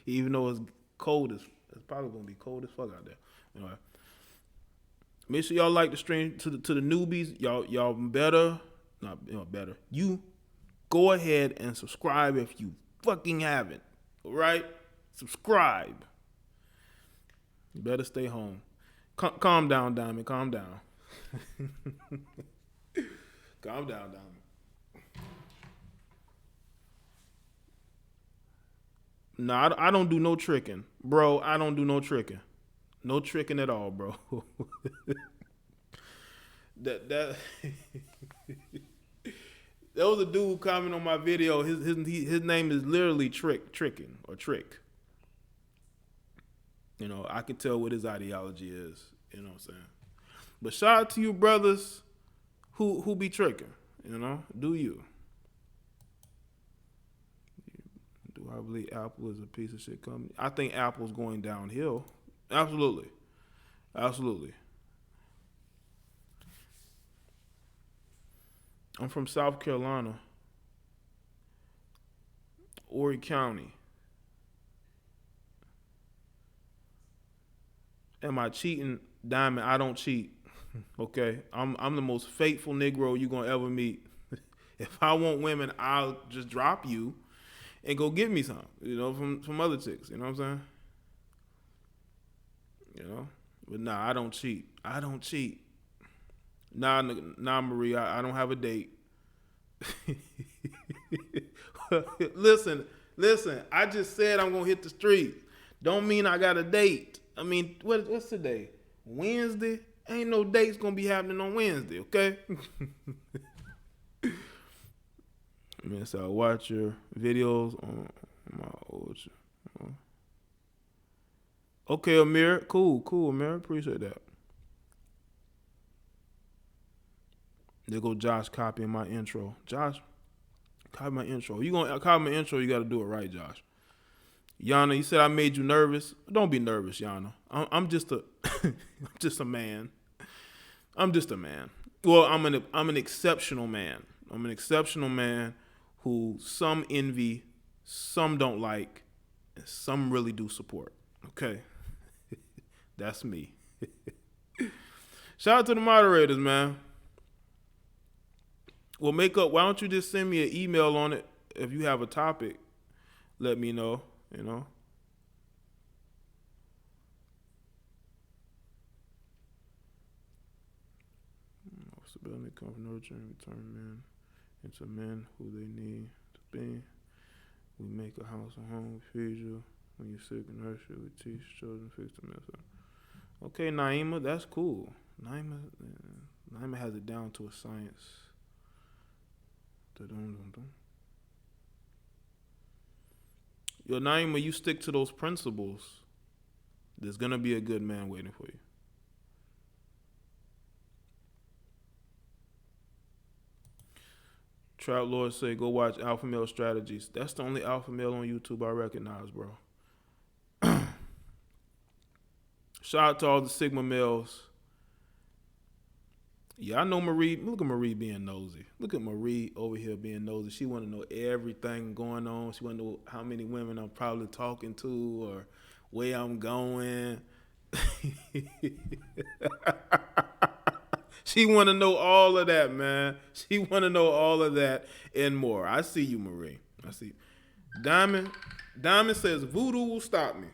Even though it's cold, it's probably going to be cold as fuck out there. Anyway. Make sure y'all like the stream to the newbies. Y'all better. You go ahead and subscribe if you fucking haven't. All right? Subscribe. You better stay home. Calm down, Diamond. Calm down. Calm down, Diamond. Nah, I don't do no tricking. Bro, I don't do no tricking. No tricking at all, bro. That There was a dude commenting on my video. His name is literally Tricking or Trick. You know, I can tell what his ideology is. You know what I'm saying? But shout out to you brothers who be tricking. You know, do you? I believe Apple is a piece of shit company. I think Apple's going downhill. Absolutely. Absolutely. I'm from South Carolina, Horry County. Am I cheating? Diamond, I don't cheat. Okay? I'm the most faithful Negro you're going to ever meet. If I want women, I'll just drop you and go get me some, from other chicks. You know what I'm saying? But nah, I don't cheat. I don't cheat. Nah, Marie, I don't have a date. Listen, I just said I'm going to hit the street. Don't mean I got a date. I mean, what's today? Wednesday? Ain't no dates going to be happening on Wednesday, okay? So I watch your videos on my old. Okay, Amir. Cool, Amir. Appreciate that. There go Josh copying my intro. Josh, copy my intro. You gonna copy my intro? You got to do it right, Josh. Yana, you said I made you nervous. Don't be nervous, Yana. I'm just a, I'm just a man. I'm just a man. Well, I'm an exceptional man. I'm an exceptional man who some envy, some don't like, and some really do support. Okay, that's me. Shout out to the moderators, man. Well, Makeup, why don't you just send me an email on it? If you have a topic, let me know, Stability comes from nurturing, return men into men who they need to be. We make a house a home, we feed you. When you're sick and nurse you, we teach children, fix the mess up. Okay, Naima, that's cool. Naima has it down to a science. Yo, Naima, you stick to those principles, there's going to be a good man waiting for you. Trout Lord say, go watch Alpha Male Strategies. That's the only alpha male on YouTube I recognize, bro. Shout out to all the Sigma males. Yeah, I know Marie. Look at Marie being nosy. Look at Marie over here being nosy. She want to know everything going on. She want to know how many women I'm probably talking to or where I'm going. She want to know all of that, man. She want to know all of that and more. I see you, Marie. I see you. Diamond says voodoo will stop me.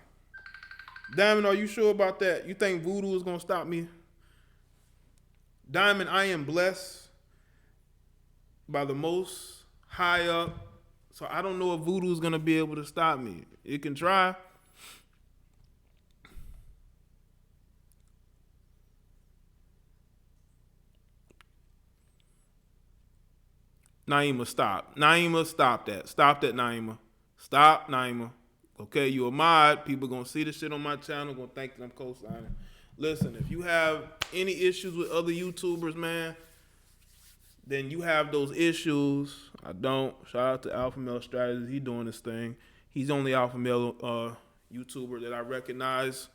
Diamond, are you sure about that? You think voodoo is going to stop me? Diamond, I am blessed by the most high up. So I don't know if voodoo is going to be able to stop me. It can try. Naima, stop. Naima, stop that. Stop that, Naima. Stop, Naima. Okay, you a mod. People going to see the shit on my channel. Going to think that I'm co-signing. Listen, if you have any issues with other YouTubers, man, then you have those issues. I don't. Shout out to Alpha Male Strategies. He doing his thing. He's the only Alpha Male YouTuber that I recognize.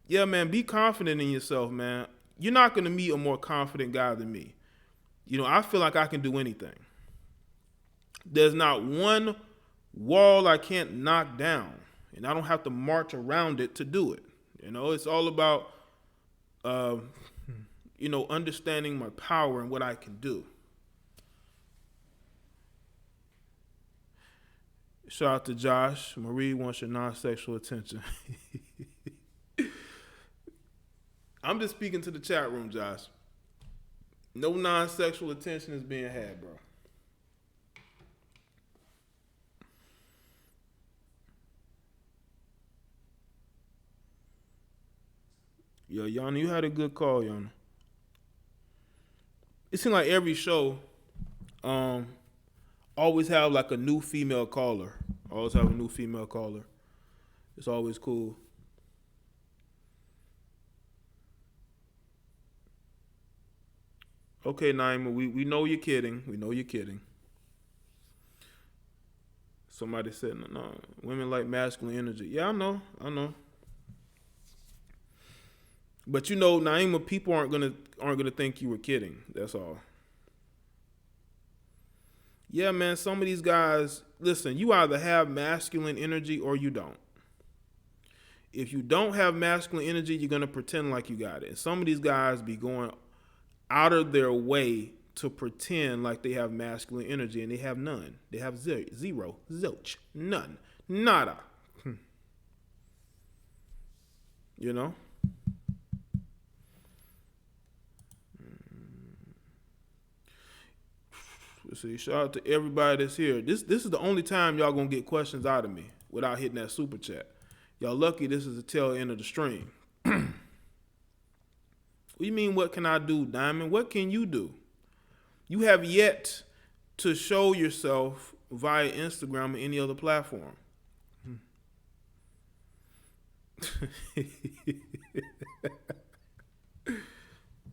Yeah, man, be confident in yourself, man. You're not going to meet a more confident guy than me. I feel like I can do anything. There's not one wall I can't knock down, and I don't have to march around it to do it. It's all about, understanding my power and what I can do. Shout out to Josh. Marie wants your non-sexual attention. I'm just speaking to the chat room, Josh. No non-sexual attention is being had, bro. Yo, Yana, you had a good call, Yana. It seems like every show always have like a new female caller. Always have a new female caller. It's always cool. Okay, Naima, we know you're kidding. We know you're kidding. Somebody said, no, women like masculine energy. Yeah, I know. But you know, Naima, people aren't gonna think you were kidding. That's all. Yeah, man, some of these guys, listen, you either have masculine energy or you don't. If you don't have masculine energy, you're gonna pretend like you got it. And some of these guys be going out of their way to pretend like they have masculine energy, and they have none. They have zero, zilch, none, nada. You know? Let's see. Shout out to everybody that's here. This is the only time y'all gonna get questions out of me without hitting that super chat. Y'all lucky this is the tail end of the stream. What do you mean, what can I do, Diamond? What can you do? You have yet to show yourself via Instagram or any other platform. You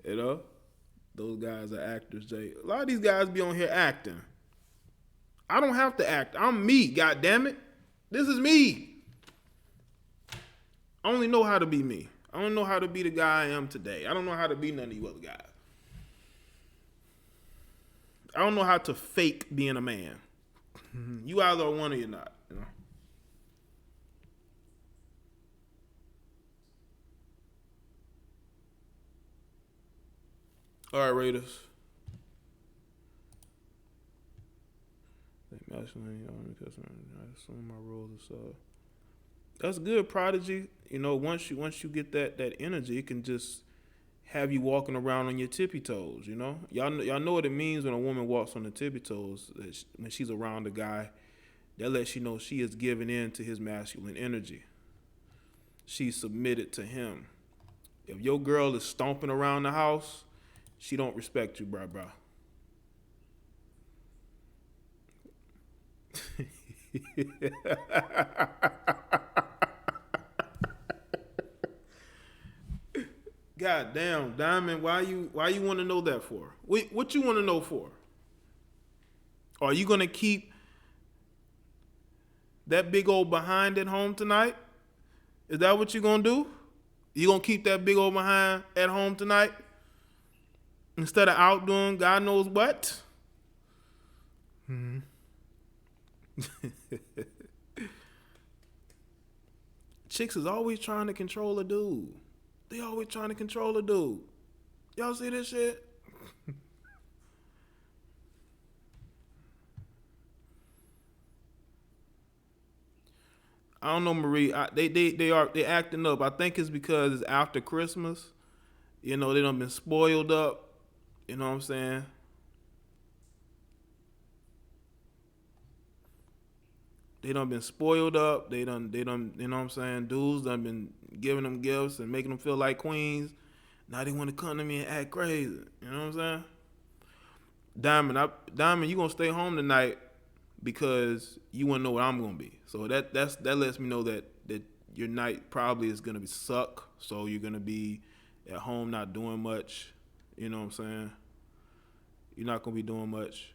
know? Those guys are actors, Jay. A lot of these guys be on here acting. I don't have to act. I'm me, God damn it. This is me. I only know how to be me. I don't know how to be the guy I am today. I don't know how to be none of you other guys. I don't know how to fake being a man. You either are one or you're not. You know? All right, Raiders. I assume my role is that's good, Prodigy. You know, once you get that energy, it can just have you walking around on your tippy toes. You know, y'all know what it means when a woman walks on the tippy toes. When she's around a guy, that lets you know she is giving in to his masculine energy. She's submitted to him. If your girl is stomping around the house, she don't respect you, bruh. God damn, Diamond, why you want to know that for? What you want to know for? Are you gonna keep that big old behind at home tonight? Is that what you gonna do? You gonna keep that big old behind at home tonight instead of out doing God knows what? Chicks is always trying to control a dude. They always trying to control a dude. Y'all see this shit? I don't know, Marie. They acting up. I think it's because it's after Christmas. You know, they done been spoiled up. You know what I'm saying? They done been spoiled up. They done, you know what I'm saying? Dudes done been giving them gifts and making them feel like queens. Now they want to come to me and act crazy. You know what I'm saying? Diamond, you gonna stay home tonight because you wanna know what I'm gonna be. So that lets me know that your night probably is gonna be suck. So you're gonna be at home not doing much. You know what I'm saying? You're not gonna be doing much.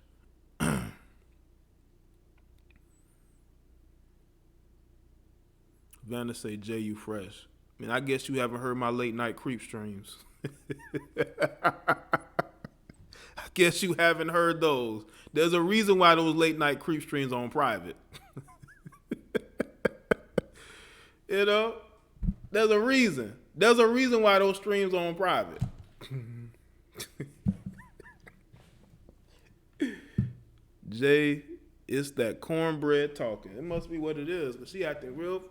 Vanna say, Jay, you fresh. I mean, I guess you haven't heard my late night creep streams. I guess you haven't heard those. There's a reason why those late night creep streams are on private. You know? There's a reason. There's a reason why those streams are on private. Jay, it's that cornbread talking. It must be what it is, but she acting real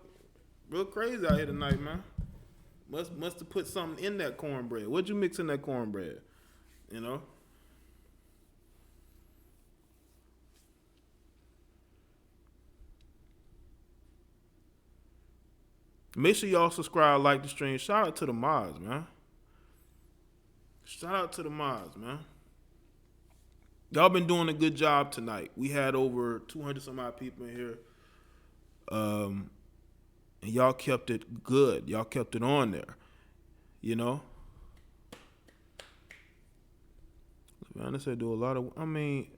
crazy out here tonight, man. Must have put something in that cornbread. What'd you mix in that cornbread? You know? Make sure y'all subscribe, like the stream. Shout out to the mods, man. Shout out to the mods, man. Y'all been doing a good job tonight. We had over 200 some odd people in here. And y'all kept it good. Y'all kept it on there. You know? Savannah said do a lot of, I mean,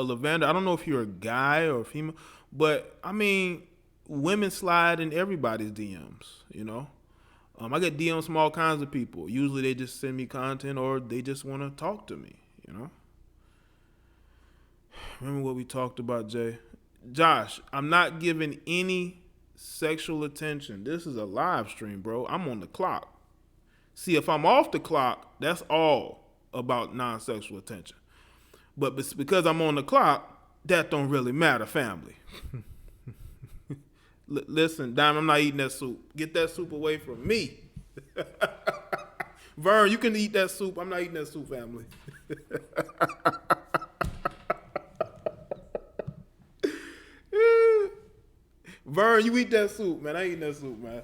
Lavender, I don't know if you're a guy or a female, but I mean, women slide in everybody's DMs, you know. I get DMs from all kinds of people. Usually they just send me content or they just want to talk to me, you know. Remember what we talked about, Jay? Josh, I'm not giving any sexual attention. This is a live stream, bro. I'm on the clock. See, if I'm off the clock, that's all about non-sexual attention. But because I'm on the clock, that don't really matter, family. Listen, Diamond, I'm not eating that soup. Get that soup away from me. Vern, you can eat that soup. I'm not eating that soup, family. Vern, you eat that soup, man. I ain't eating that soup, man.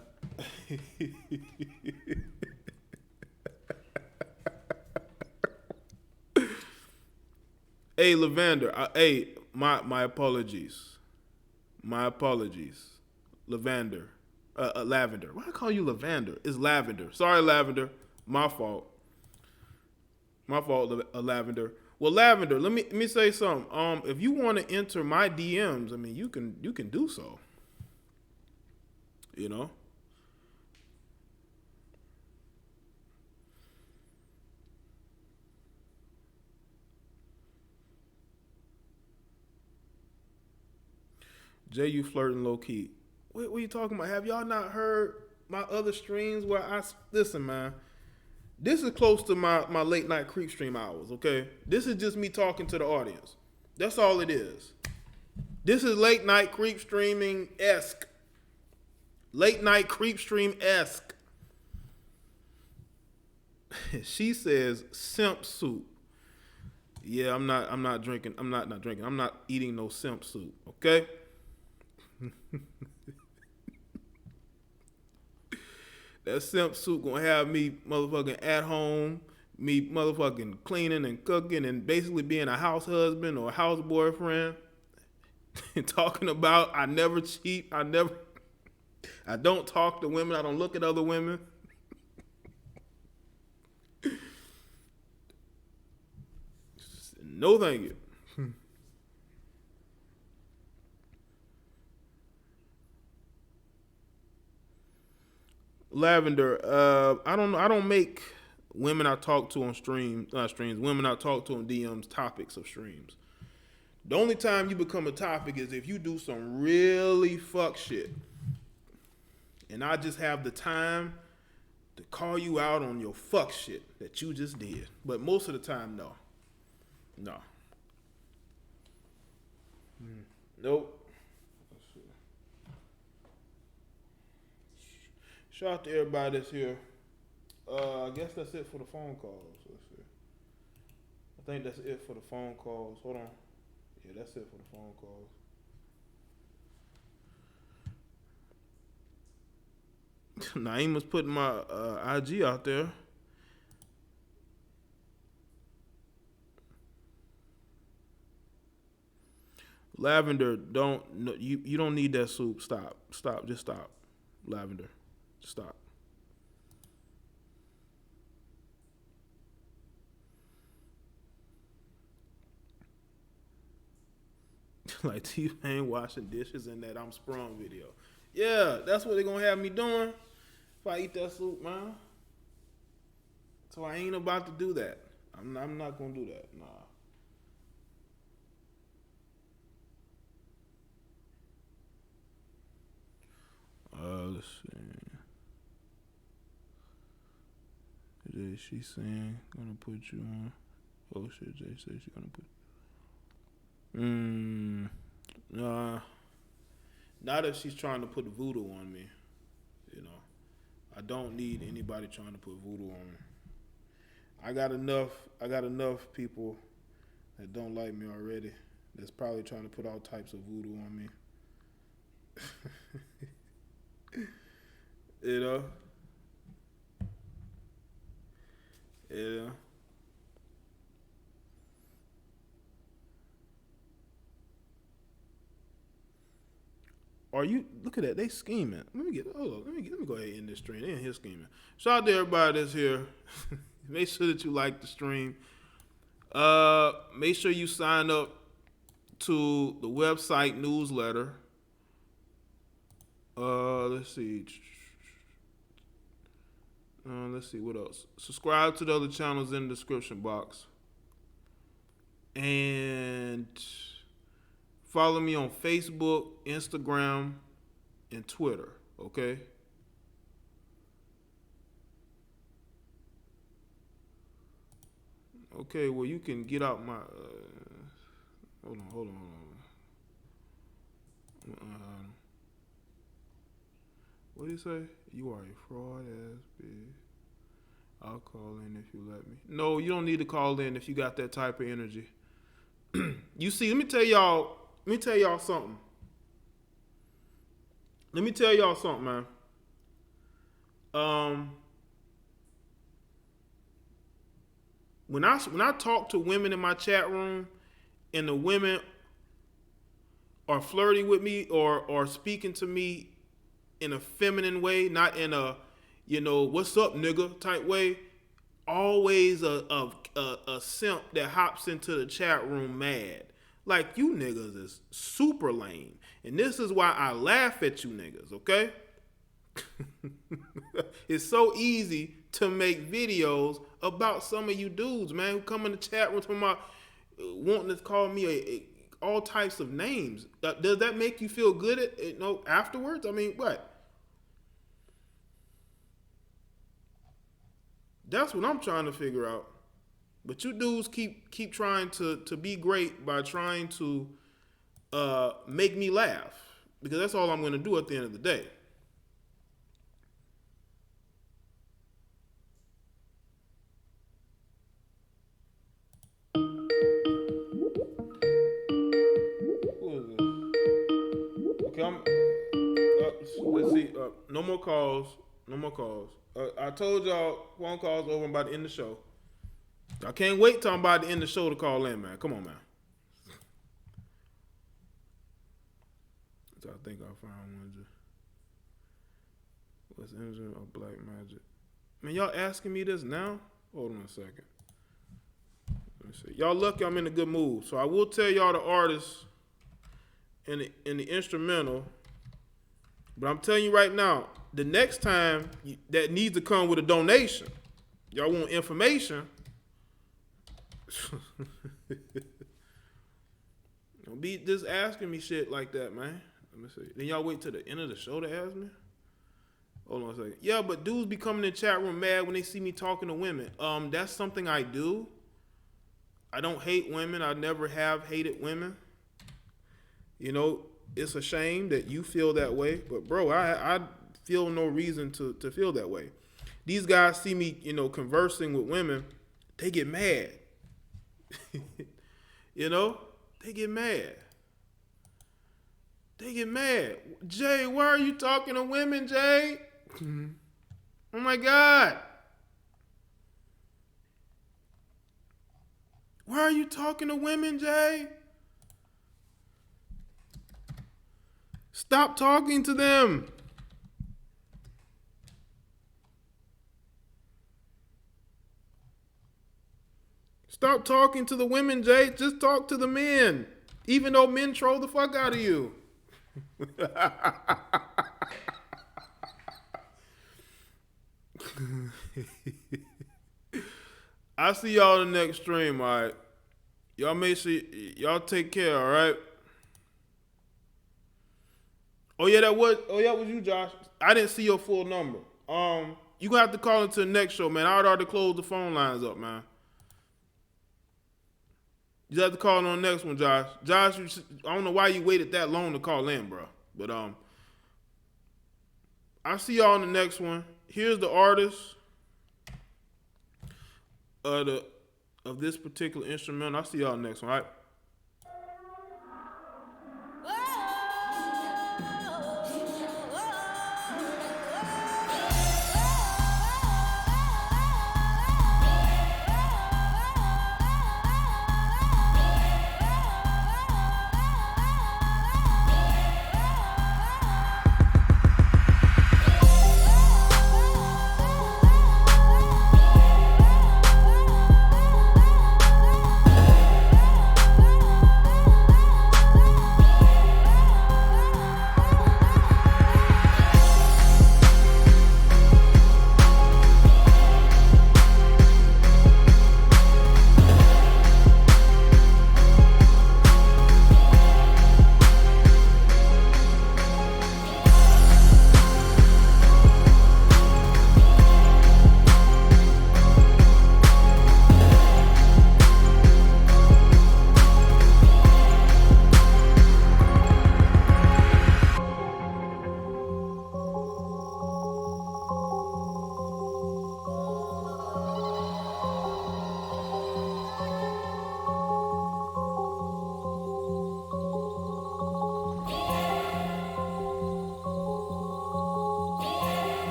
Hey, Lavender. My apologies. My apologies. Lavender. Lavender. Why I call you Lavender? It's Lavender. Sorry, Lavender. My fault. My fault, Lavender. Well, Lavender, let me say something. If you want to enter my DMs, I mean, you can do so. You know. Jay, you flirting low key. What are you talking about? Have y'all not heard my other streams where listen, man? This is close to my late night creep stream hours, okay? This is just me talking to the audience. That's all it is. This is late night creep streaming-esque. Late night creep stream-esque. She says simp soup. Yeah, I'm not drinking. I'm not drinking. I'm not eating no simp soup, okay? That simp soup gonna have me motherfucking at home, me motherfucking cleaning and cooking and basically being a house husband or a house boyfriend. Talking about I never cheat, I don't talk to women, I don't look at other women. No thank you. Lavender, I don't make women I talk to on women I talk to on DMs topics of streams. The only time you become a topic is if you do some really fuck shit. And I just have the time to call you out on your fuck shit that you just did. But most of the time, no. No. Nope. Shout out to everybody that's here. I guess that's it for the phone calls. Let's see. I think that's it for the phone calls. Hold on. Yeah, that's it for the phone calls. Naeem was putting my IG out there. Lavender, you don't need that soup. Stop. Just stop. Lavender. Stop. Like T-Pain washing dishes in that I'm Sprung video. Yeah, that's what they're gonna have me doing if I eat that soup, man. So I ain't about to do that. I'm not gonna do that. Nah. Let's see. Jay, she saying gonna put you on. Oh shit, Jay said she gonna put. Nah. Not if she's trying to put voodoo on me. You know, I don't need anybody trying to put voodoo on me. I got enough people that don't like me already. That's probably trying to put all types of voodoo on me. You know? Yeah. Are you look at that? They scheming. Let me go ahead and end this stream. They in here scheming. Shout out to everybody that's here. Make sure that you like the stream. Make sure you sign up to the website newsletter. Let's see. Let's see what else. Subscribe to the other channels in the description box. And follow me on Facebook, Instagram, and Twitter. Okay? Okay, well, you can get out my... hold on. What do you say? You are a fraud ass bitch. I'll call in if you let me. No, you don't need to call in if you got that type of energy. You see, let me tell y'all something. Man. When I talk to women in my chat room and the women are flirting with me or speaking to me in a feminine way, not in a, what's up, nigga type way, always a simp that hops into the chat room mad. Like, you niggas is super lame. And this is why I laugh at you niggas, okay? It's so easy to make videos about some of you dudes, man, who come in the chat room talking about wanting to call me all types of names. Does that make you feel good afterwards? I mean, what? That's what I'm trying to figure out. But you dudes keep trying to be great by trying to make me laugh. Because that's all I'm going to do at the end of the day. Let's see. No more calls. I told y'all phone calls over. I'm about to end the show. I can't wait till I'm about to end the show to call in, man. Come on, man. I think I found one. What's engine of black magic? Man, y'all asking me this now? Hold on a second. Let me see. Y'all lucky I'm in a good mood. So I will tell y'all the artists in the instrumental. But I'm telling you right now, the next time that needs to come with a donation. Y'all want information? Don't be just asking me shit like that, man. Let me see. Then y'all wait till the end of the show to ask me? Hold on a second. Yeah, but dudes be coming in the chat room mad when they see me talking to women. That's something I do. I don't hate women. I never have hated women. It's a shame that you feel that way. But, bro, I feel no reason to feel that way. These guys see me, conversing with women. They get mad. They get mad. Jay, why are you talking to women, Jay? Oh, my God. Why are you talking to women, Jay? Stop talking to them. Stop talking to the women, Jay. Just talk to the men. Even though men troll the fuck out of you. I see y'all in the next stream, all right? Y'all make sure y'all take care, all right? Oh yeah, that was you, Josh. I didn't see your full number. You gonna have to call into the next show, man. I already closed the phone lines up, man. You have to call on the next one, Josh. Josh, I don't know why you waited that long to call in, bro. But I'll see y'all on the next one. Here's the artist of this particular instrument. I'll see y'all on the next one, all right?